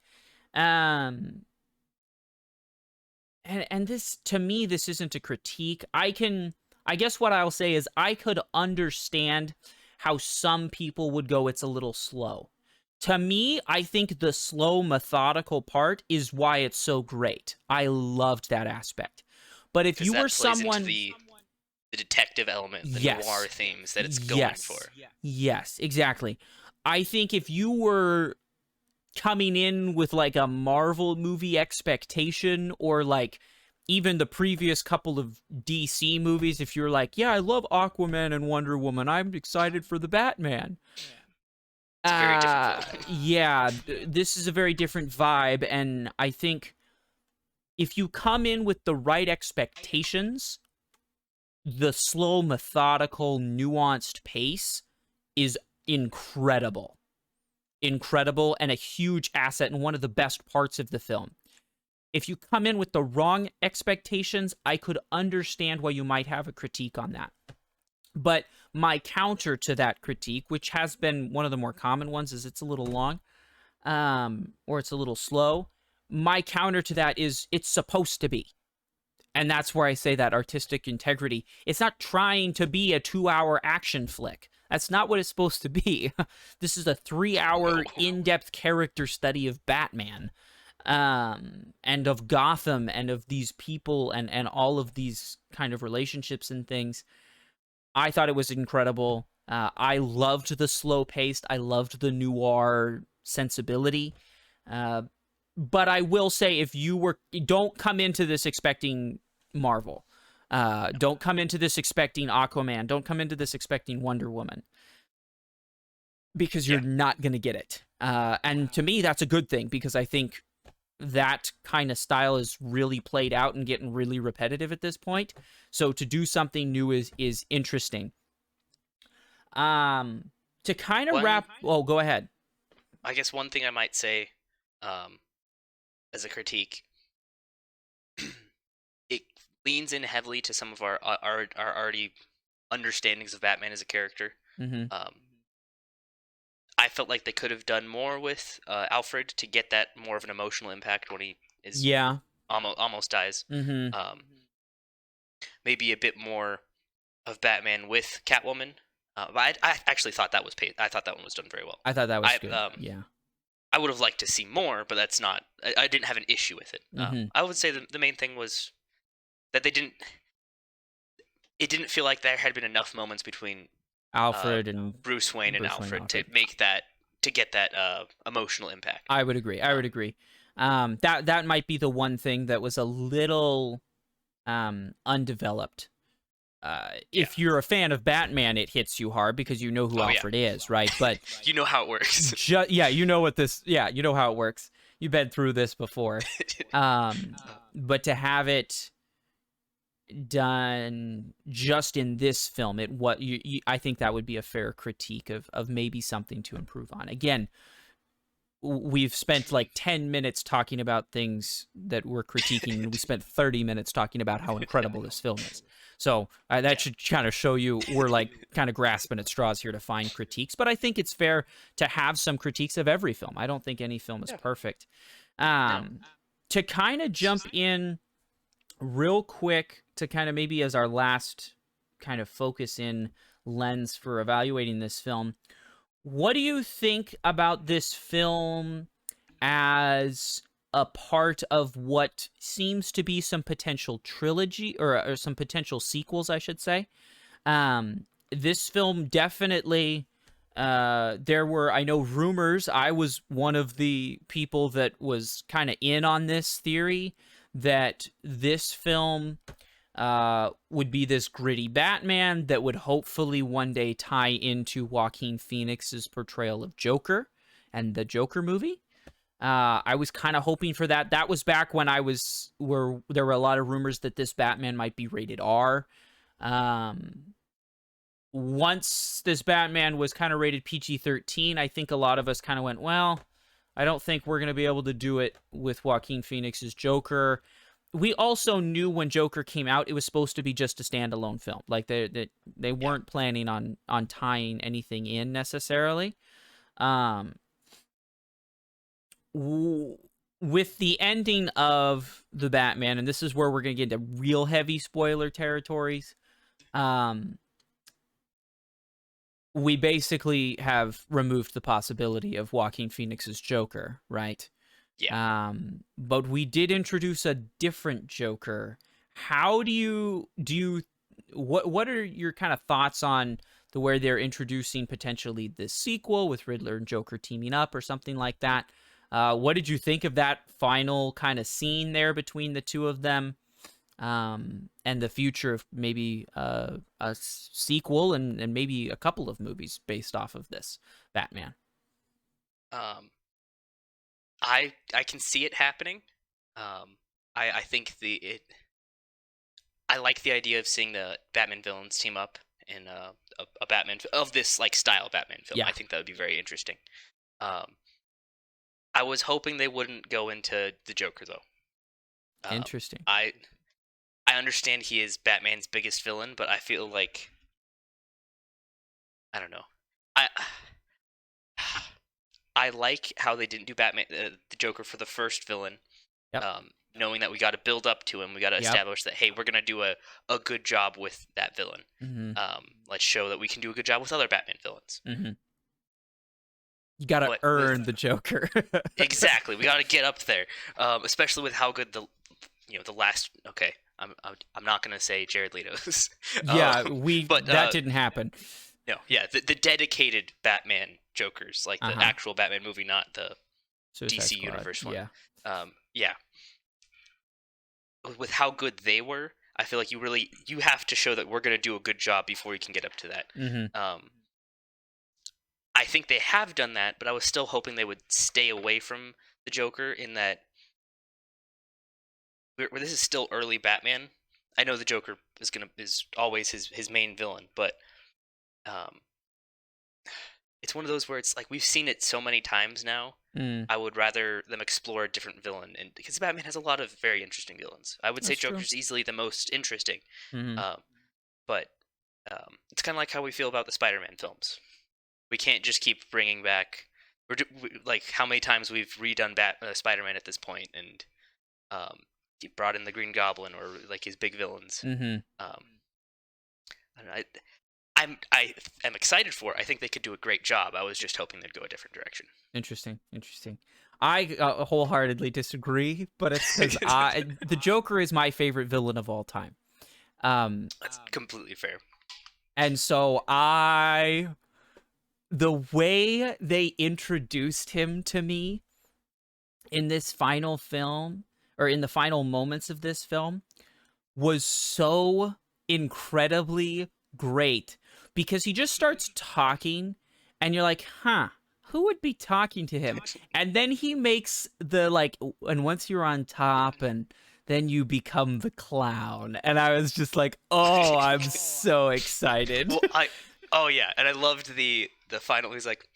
and this, to me, this isn't a critique. I guess what I'll say is I could understand how some people would go, it's a little slow. To me, I think the slow, methodical part is why it's so great. I loved that aspect. But if you were someone... the detective element, the noir themes that it's going for. Yes, exactly. I think if you were coming in with like a Marvel movie expectation, or like even the previous couple of DC movies, if you're like, yeah, I love Aquaman and Wonder Woman, I'm excited for the Batman. It's a very different film. Yeah, this is a very different vibe, and I think if you come in with the right expectations, the slow, methodical, nuanced pace is incredible. Incredible, and a huge asset, and one of the best parts of the film. If you come in with the wrong expectations, I could understand why you might have a critique on that. But my counter to that critique, which has been one of the more common ones, is it's a little long, or it's a little slow. My counter to that is it's supposed to be. And that's where I say that artistic integrity. It's not trying to be a 2-hour action flick. That's not what it's supposed to be. This is a 3-hour in-depth character study of Batman, and of Gotham, and of these people, and all of these kind of relationships and things. I thought it was incredible. I loved the slow-paced. I loved the noir sensibility. But I will say, if you don't come into this expecting Marvel. Don't come into this expecting Aquaman. Don't come into this expecting Wonder Woman. Because you're not going to get it. And to me, that's a good thing, because I think that kind of style is really played out and getting really repetitive at this point. So to do something new is interesting. To kind of wrap... Oh, go ahead. I guess one thing I might say as a critique, it leans in heavily to some of our already understandings of Batman as a character. Mm-hmm. I felt like they could have done more with Alfred to get that more of an emotional impact when he is almost dies. Mm-hmm. Maybe a bit more of Batman with Catwoman. But I actually thought that was I thought that one was done very well. I thought that was good. Yeah. I would have liked to see more, but that's not... I didn't have an issue with it. Mm-hmm. I would say the main thing was that it didn't feel like there had been enough moments between Alfred and Bruce Wayne and Alfred to get that emotional impact. I would agree. That might be the one thing that was a little undeveloped. If you're a fan of Batman, it hits you hard because you know who Alfred is, right? But you know how it works. You know how it works. You've been through this before. But to have it done just in this film, I think that would be a fair critique of maybe something to improve on. Again, we've spent like 10 minutes talking about things that we're critiquing, and we spent 30 minutes talking about how incredible this film is. So that should kind of show you we're like kind of grasping at straws here to find critiques. But I think it's fair to have some critiques of every film. I don't think any film is perfect. To kind of jump in real quick to kind of maybe as our last kind of focus in lens for evaluating this film, what do you think about this film as a part of what seems to be some potential trilogy or some potential sequels, I should say? This film definitely, there were, I know, rumors. I was one of the people that was kind of in on this theory that this film would be this gritty Batman that would hopefully one day tie into Joaquin Phoenix's portrayal of Joker and the Joker movie. I was kind of hoping for that. That was back when there were a lot of rumors that this Batman might be rated R. Once this Batman was kind of rated PG-13, I think a lot of us kind of went, well, I don't think we're going to be able to do it with Joaquin Phoenix's Joker. We also knew when Joker came out, it was supposed to be just a standalone film. Like they weren't planning on tying anything in necessarily. With the ending of the Batman, and this is where we're going to get into real heavy spoiler territories. We basically have removed the possibility of Joaquin Phoenix's Joker, right? Yeah. But we did introduce a different Joker. How do you what are your kind of thoughts on the where they're introducing potentially this sequel with Riddler and Joker teaming up or something like that? What did you think of that final kind of scene there between the two of them? And the future of maybe a sequel and maybe a couple of movies based off of this Batman. I can see it happening. I think I like the idea of seeing the Batman villains team up in a Batman of this like style Batman film. Yeah. I think that would be very interesting. I was hoping they wouldn't go into the Joker though. Interesting. I understand he is Batman's biggest villain, but I feel like I don't know. I like how they didn't do Batman the Joker for the first villain. Yep. Knowing that we got to build up to him, we got to establish that hey, we're gonna do a good job with that villain. Mm-hmm. Let's show that we can do a good job with other Batman villains. Mm-hmm. You got to earn the Joker. Exactly, we got to get up there, especially with how good the last. Okay, I'm not gonna say Jared Leto's. Yeah, but that didn't happen. No, yeah, the dedicated Batman Jokers, like the actual Batman movie, not the Suicide DC Squad. Universe one. Yeah. Yeah. With how good they were, I feel like you have to show that we're going to do a good job before you can get up to that. Mm-hmm. I think they have done that, but I was still hoping they would stay away from the Joker in that where this is still early Batman. I know the Joker is always his main villain, but it's one of those where it's like we've seen it so many times now. I would rather them explore a different villain, and because Batman has a lot of very interesting villains. I would say Joker's easily the most interesting. Mm-hmm. But it's kind of like how we feel about the Spider-Man films. We can't just keep bringing back. Like how many times we've redone Spider-Man at this point, and brought in the Green Goblin or like his big villains. Mm-hmm. I am excited for it. I think they could do a great job. I was just hoping they'd go a different direction. Interesting. I wholeheartedly disagree, but it's because the Joker is my favorite villain of all time. That's completely fair. And so the way they introduced him to me in this final film, or in the final moments of this film, was so incredibly great, because he just starts talking and you're like, who would be talking to him? And then he makes the and once you're on top and then you become the clown. And I was just like, oh, I'm so excited. Well, and I loved the final. He's like,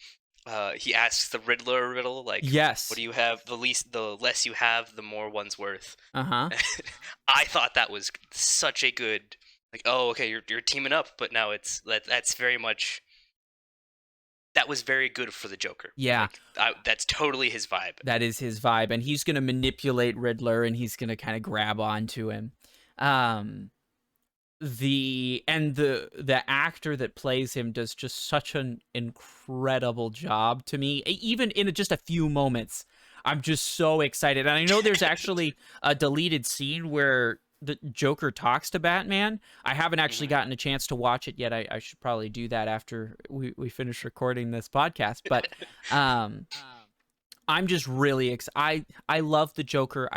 he asks the Riddler a riddle, like, yes, what do you have? The less you have, the more one's worth. I thought that was such a good, like, oh, okay, you're teaming up, but now that's very much. That was very good for the Joker. Yeah. That's totally his vibe. That is his vibe, and he's going to manipulate Riddler, and he's going to kind of grab onto him. The actor that plays him does just such an incredible job to me. Even in just a few moments, I'm just so excited. And I know there's actually a deleted scene where the Joker talks to Batman. I haven't actually gotten a chance to watch it yet. I should probably do that after we finish recording this podcast. But I'm just really excited. I love the Joker.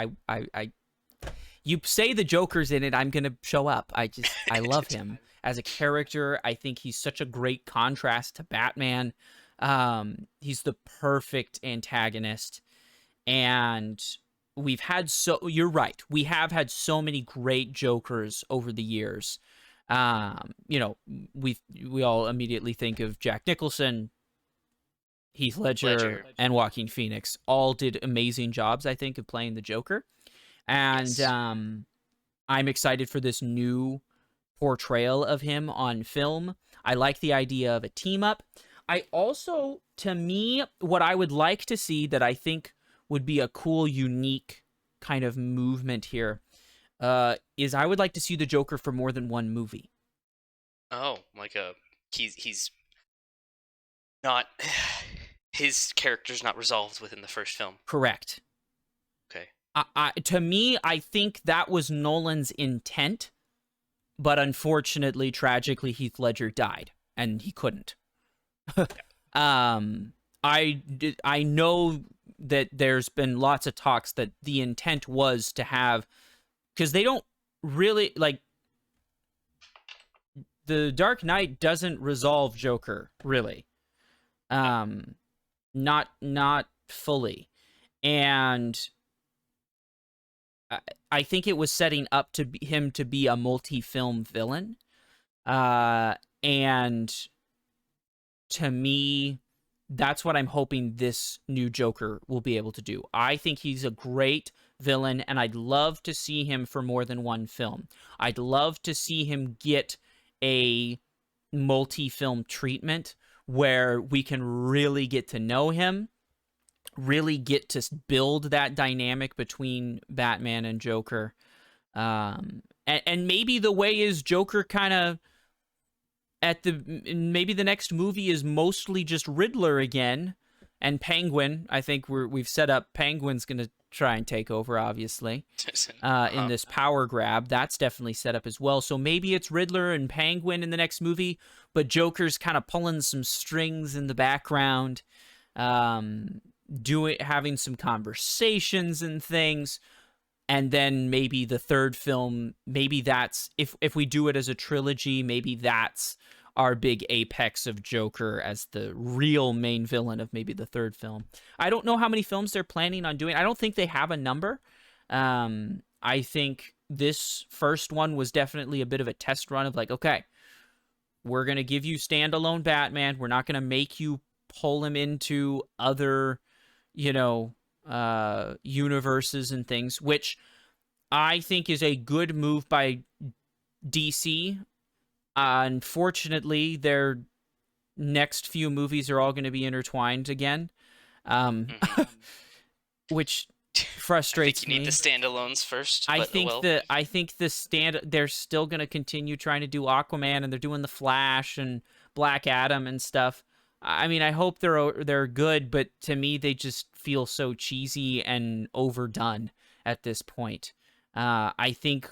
You say the Joker's in it, I'm gonna show up. I love him as a character. I think he's such a great contrast to Batman. He's the perfect antagonist. and you're right. We have had so many great Jokers over the years. You know, we all immediately think of Jack Nicholson, Heath Ledger, and Joaquin Phoenix. All did amazing jobs, I think, of playing the Joker. And Yes. I'm excited for this new portrayal of him on film. I like the idea of a team up. I also, to me, what I would like to see that I think would be a cool, unique kind of movement here is I would like to see the Joker for more than one movie. Oh, like he's not his character's not resolved within the first film. Correct. Okay. To me, I think that was Nolan's intent, but unfortunately, tragically, Heath Ledger died, and he couldn't. I know that there's been lots of talks that the intent was to have, because they don't really like, the Dark Knight doesn't resolve Joker really, not fully, and I think it was setting up him to be a multi-film villain, and to me, that's what I'm hoping this new Joker will be able to do. I think he's a great villain, and I'd love to see him for more than one film. I'd love to see him get a multi-film treatment where we can really get to know him, really get to build that dynamic between Batman and Joker. And maybe the way is Joker kind of maybe the next movie is mostly just Riddler again, and Penguin. I think we've set up Penguin's going to try and take over, obviously, in this power grab. That's definitely set up as well. So maybe it's Riddler and Penguin in the next movie, but Joker's kind of pulling some strings in the background, having some conversations and things. And then maybe the third film, maybe that's, if we do it as a trilogy, maybe that's our big apex of Joker as the real main villain of maybe the third film. I don't know how many films they're planning on doing. I don't think they have a number. I think this first one was definitely a bit of a test run of like, okay, we're going to give you standalone Batman. We're not going to make you pull him into other, universes and things, which I think is a good move by DC. Unfortunately, their next few movies are all going to be intertwined again, which frustrates me. You need the standalones first. I think they're still going to continue trying to do Aquaman, and they're doing the Flash and Black Adam and stuff. I mean, I hope they're good, but to me, they just feel so cheesy and overdone at this point. I think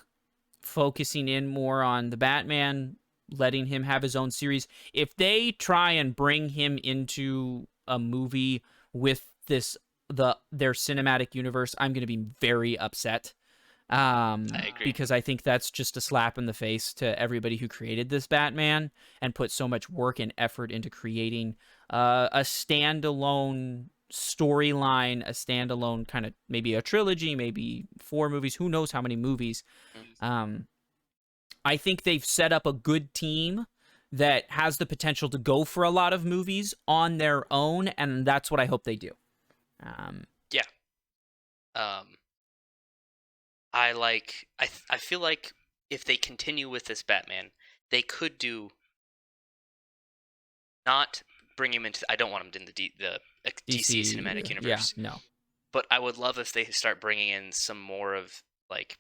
focusing in more on the Batman, letting him have his own series. If they try and bring him into a movie with their cinematic universe, I'm going to be very upset. I agree. Because I think that's just a slap in the face to everybody who created this Batman and put so much work and effort into creating a standalone storyline, a standalone kind of maybe a trilogy, maybe 4 movies, who knows how many movies. I think they've set up a good team that has the potential to go for a lot of movies on their own, and that's what I hope they do. I feel like if they continue with this Batman, they could not bring him into. I don't want him in the DC cinematic universe. Yeah, no. But I would love if they start bringing in some more of, like,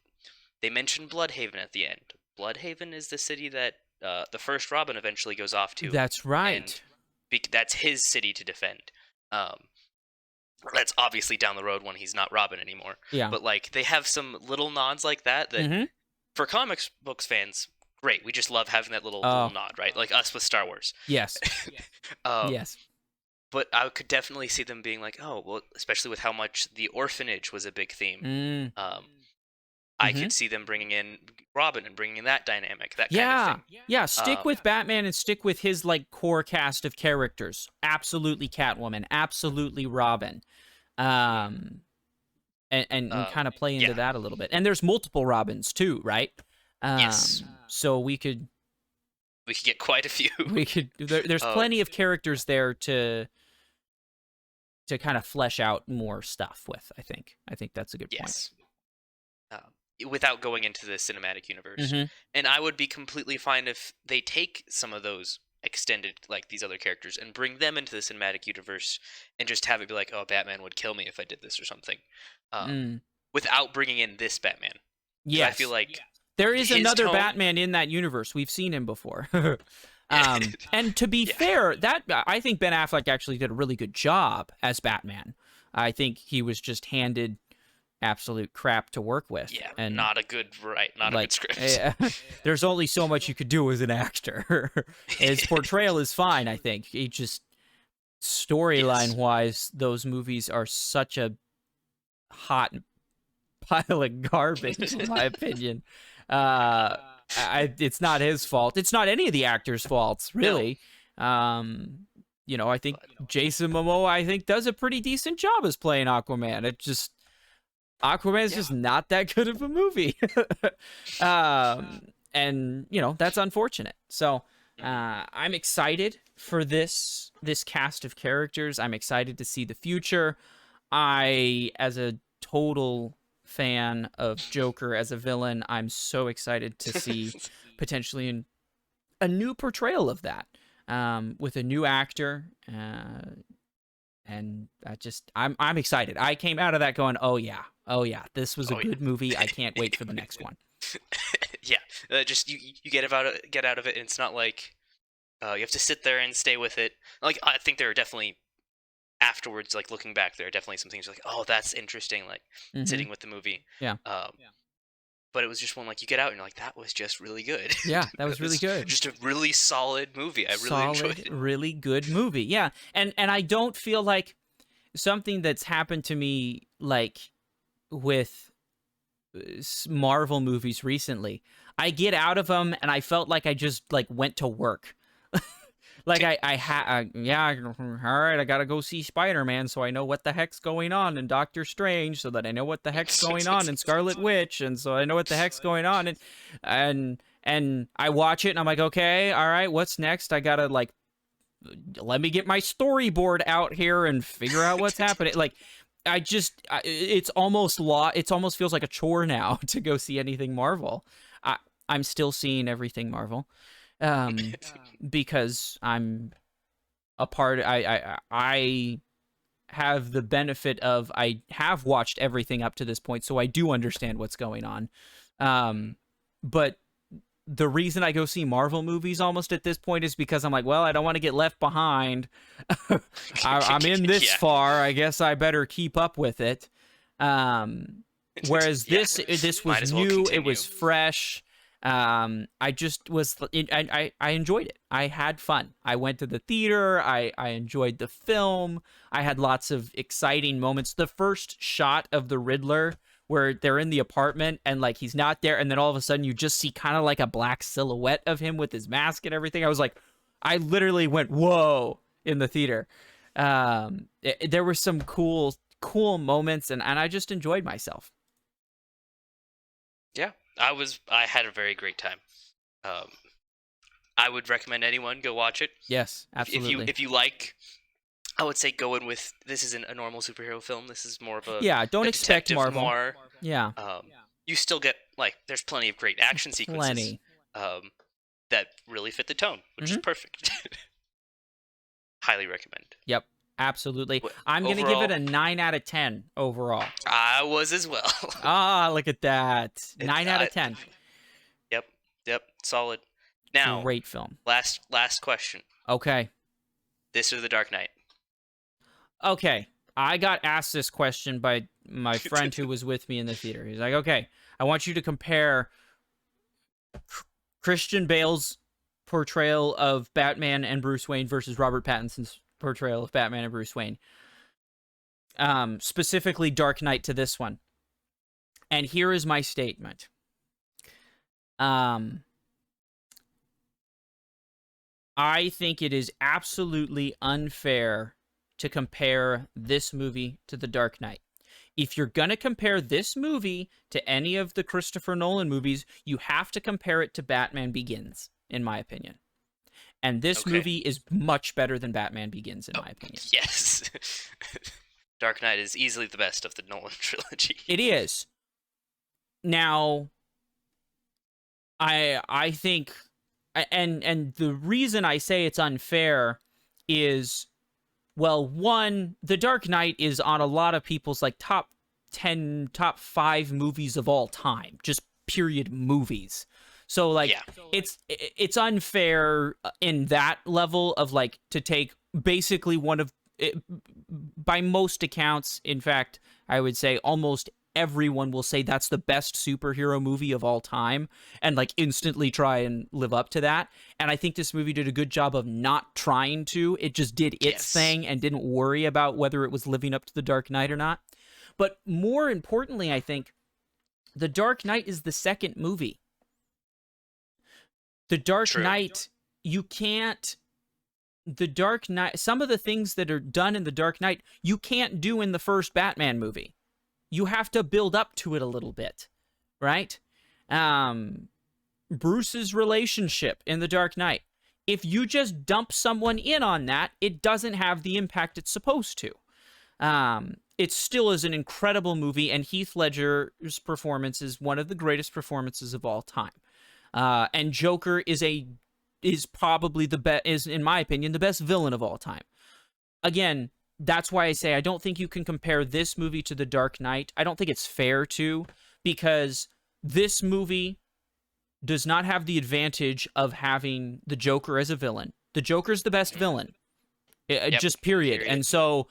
they mentioned Bloodhaven at the end. Bloodhaven is the city that the first Robin eventually goes off to. That's right. And that's his city to defend. That's obviously down the road when he's not Robin anymore. Yeah. But like they have some little nods like that for comics books fans, great. We just love having that little nod, right? Like us with Star Wars. Yes. Yes. But I could definitely see them being like, oh, well, especially with how much the orphanage was a big theme. I could see them bringing in Robin and bringing in that dynamic, that kind of thing. Yeah, stick with Batman and stick with his like core cast of characters. Absolutely Catwoman, absolutely Robin. and kind of play into Yeah. that a little bit. And there's multiple Robins too, right? Yes. So we could get quite a few. There's plenty of characters there to kind of flesh out more stuff with. I think that's a good point. Without going into the cinematic universe. Mm-hmm. And I would be completely fine if they take some of those extended, like, these other characters and bring them into the cinematic universe and just have it be like, oh, Batman would kill me if I did this or something. Without bringing in this Batman. Yes. I feel like there is another Batman in that universe. We've seen him before. And to be fair, that I think Ben Affleck actually did a really good job as Batman. I think he was just handed absolute crap to work with. Yeah, and not a good script. There's only so much you could do as an actor. His portrayal is fine, I think. He just, storyline-wise, those movies are such a hot pile of garbage, in my opinion. It's not his fault. It's not any of the actors' faults, really. No. I think Jason Momoa, does a pretty decent job as playing Aquaman. Aquaman is just not that good of a movie. And that's unfortunate. So I'm excited for this cast of characters. I'm excited to see the future. As a total fan of Joker as a villain, I'm so excited to see potentially a new portrayal of that, with a new actor. And I'm excited. I came out of that going, oh yeah, this was a good movie. I can't wait for the next one. Yeah, just you get out of it, and it's not like you have to sit there and stay with it. Like, I think there are definitely afterwards, like, looking back, there are definitely some things like, oh, that's interesting, like sitting with the movie. Yeah. But it was just one, like, you get out and you're like, that was just really good. Yeah, that was really good. Just a really solid movie. I really enjoyed it. Really good movie. Yeah, and I don't feel like something that's happened to me, like, with Marvel movies recently. I get out of them and I felt like I just, like, went to work. Like, all right, I gotta go see Spider-Man so I know what the heck's going on in Doctor Strange, so that I know what the heck's going on in Scarlet Witch, and so I know what the heck's going on, and I watch it and I'm like, okay, all right, what's next? I gotta, like, let me get my storyboard out here and figure out what's happening. Like, it's almost feels like a chore now to go see anything Marvel. I'm still seeing everything Marvel. Because I'm a part. I have the benefit of, I have watched everything up to this point, so I do understand what's going on. But the reason I go see Marvel movies almost at this point is because I'm like, well, I don't want to get left behind. I'm in this far. I guess I better keep up with it. Whereas this was new. It was fresh. I just was, I enjoyed it. I had fun. I went to the theater. I enjoyed the film. I had lots of exciting moments. The first shot of the Riddler, where they're in the apartment and, like, he's not there, and then all of a sudden you just see kind of like a black silhouette of him with his mask and everything. I was like, I literally went, whoa, in the theater. There were some cool moments, and I just enjoyed myself. Yeah. I had a very great time. I would recommend anyone go watch it. Yes, absolutely. If you like, I would say go in with, this isn't a normal superhero film. This is more of a don't expect Marvel. Noir. Yeah. You still get, like, there's plenty of great action sequences. That really fit the tone, which is perfect. Highly recommend. Yep. Absolutely. I'm going to give it a 9 out of 10 overall. I was as well. Look at that. 9 out of 10. Yep. Solid. Now, great film. Last question. Okay. This or The Dark Knight? Okay. I got asked this question by my friend who was with me in the theater. He's like, okay, I want you to compare Christian Bale's portrayal of Batman and Bruce Wayne versus Robert Pattinson's portrayal of Batman and Bruce Wayne. Specifically Dark Knight to this one. And here is my statement. I think it is absolutely unfair to compare this movie to The Dark Knight. If you're going to compare this movie to any of the Christopher Nolan movies, you have to compare it to Batman Begins, in my opinion. And this movie is much better than Batman Begins, in my opinion. Yes. Dark Knight is easily the best of the Nolan trilogy. It is. Now, I think, and the reason I say it's unfair is, well, one, The Dark Knight is on a lot of people's like top 10, top 5 movies of all time, just period movies. So like, it's unfair in that level of like to take basically one of, by most accounts, in fact, I would say almost everyone will say that's the best superhero movie of all time and like instantly try and live up to that. And I think this movie did a good job of not trying to. It just did its thing and didn't worry about whether it was living up to The Dark Knight or not. But more importantly, I think The Dark Knight is the second movie. The Dark Knight, you can't... The Dark Knight, some of the things that are done in The Dark Knight, you can't do in the first Batman movie. You have to build up to it a little bit, right? Bruce's relationship in The Dark Knight. If you just dump someone in on that, it doesn't have the impact it's supposed to. It still is an incredible movie, and Heath Ledger's performance is one of the greatest performances of all time. And Joker is probably the best, is in my opinion the best villain of all time. Again, that's why I say I don't think you can compare this movie to The Dark Knight. I don't think it's fair to, because this movie does not have the advantage of having the Joker as a villain. The Joker's the best villain, just period. And so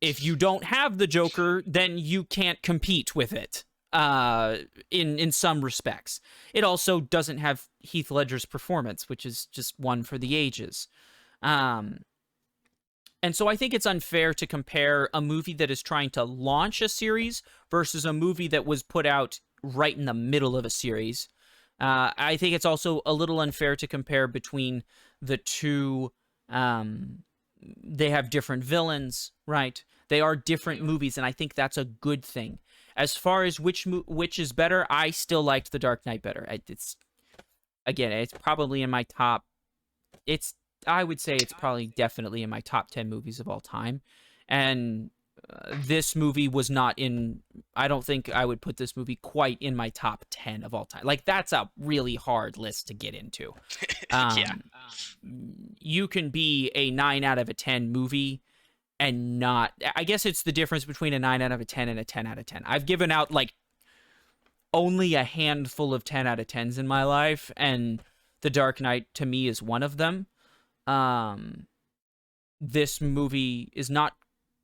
if you don't have the Joker, then you can't compete with it. In some respects. It also doesn't have Heath Ledger's performance, which is just one for the ages. And so I think it's unfair to compare a movie that is trying to launch a series versus a movie that was put out right in the middle of a series. I think it's also a little unfair to compare between the two. They have different villains, right? They are different movies, and I think that's a good thing. As far as which is better, I still liked The Dark Knight better. It's probably in my top. I would say it's probably definitely in my top 10 movies of all time, and this movie was not in. I don't think I would put this movie quite in my top 10 of all time. Like, that's a really hard list to get into. You can be a 9 out of a 10 movie and not... I guess it's the difference between a 9 out of a 10 and a 10 out of 10. I've given out, like, only a handful of 10 out of 10s in my life, and The Dark Knight, to me, is one of them. This movie is not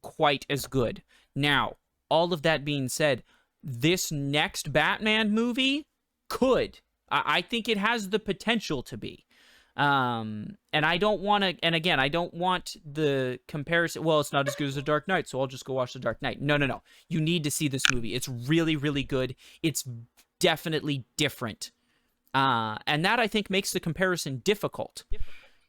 quite as good. Now, all of that being said, this next Batman movie could. I think it has the potential to be. And I don't want to, and again, I don't want the comparison, well, it's not as good as The Dark Knight, so I'll just go watch The Dark Knight. No. You need to see this movie. It's really, really good. It's definitely different. And that, I think, makes the comparison difficult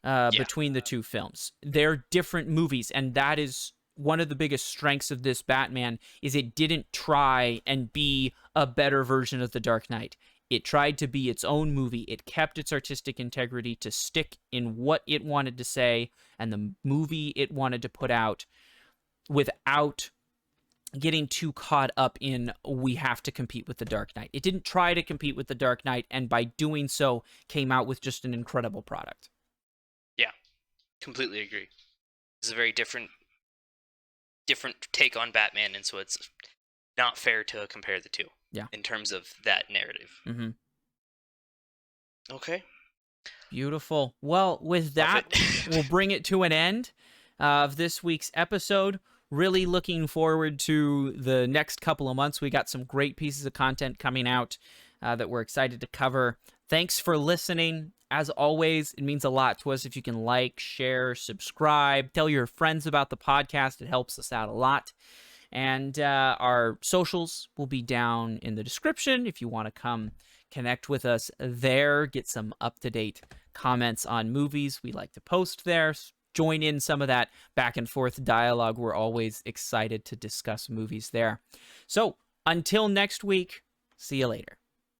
between the two films. They're different movies, and that is one of the biggest strengths of this Batman, is it didn't try and be a better version of The Dark Knight. It tried to be its own movie. It kept its artistic integrity to stick in what it wanted to say and the movie it wanted to put out without getting too caught up in, we have to compete with The Dark Knight. It didn't try to compete with The Dark Knight, and by doing so, came out with just an incredible product. Yeah, completely agree. It's a very different take on Batman, and so it's not fair to compare the two. Yeah. In terms of that narrative. Mm-hmm. Okay. Beautiful. Well, with that, we'll bring it to an end of this week's episode. Really looking forward to the next couple of months. We got some great pieces of content coming out that we're excited to cover. Thanks for listening. As always, it means a lot to us if you can like, share, subscribe, tell your friends about the podcast. It helps us out a lot. And our socials will be down in the description if you want to come connect with us there, get some up-to-date comments on movies we like to post there. join in some of that back and forth dialogue. We're always excited to discuss movies there. So until next week, see you later.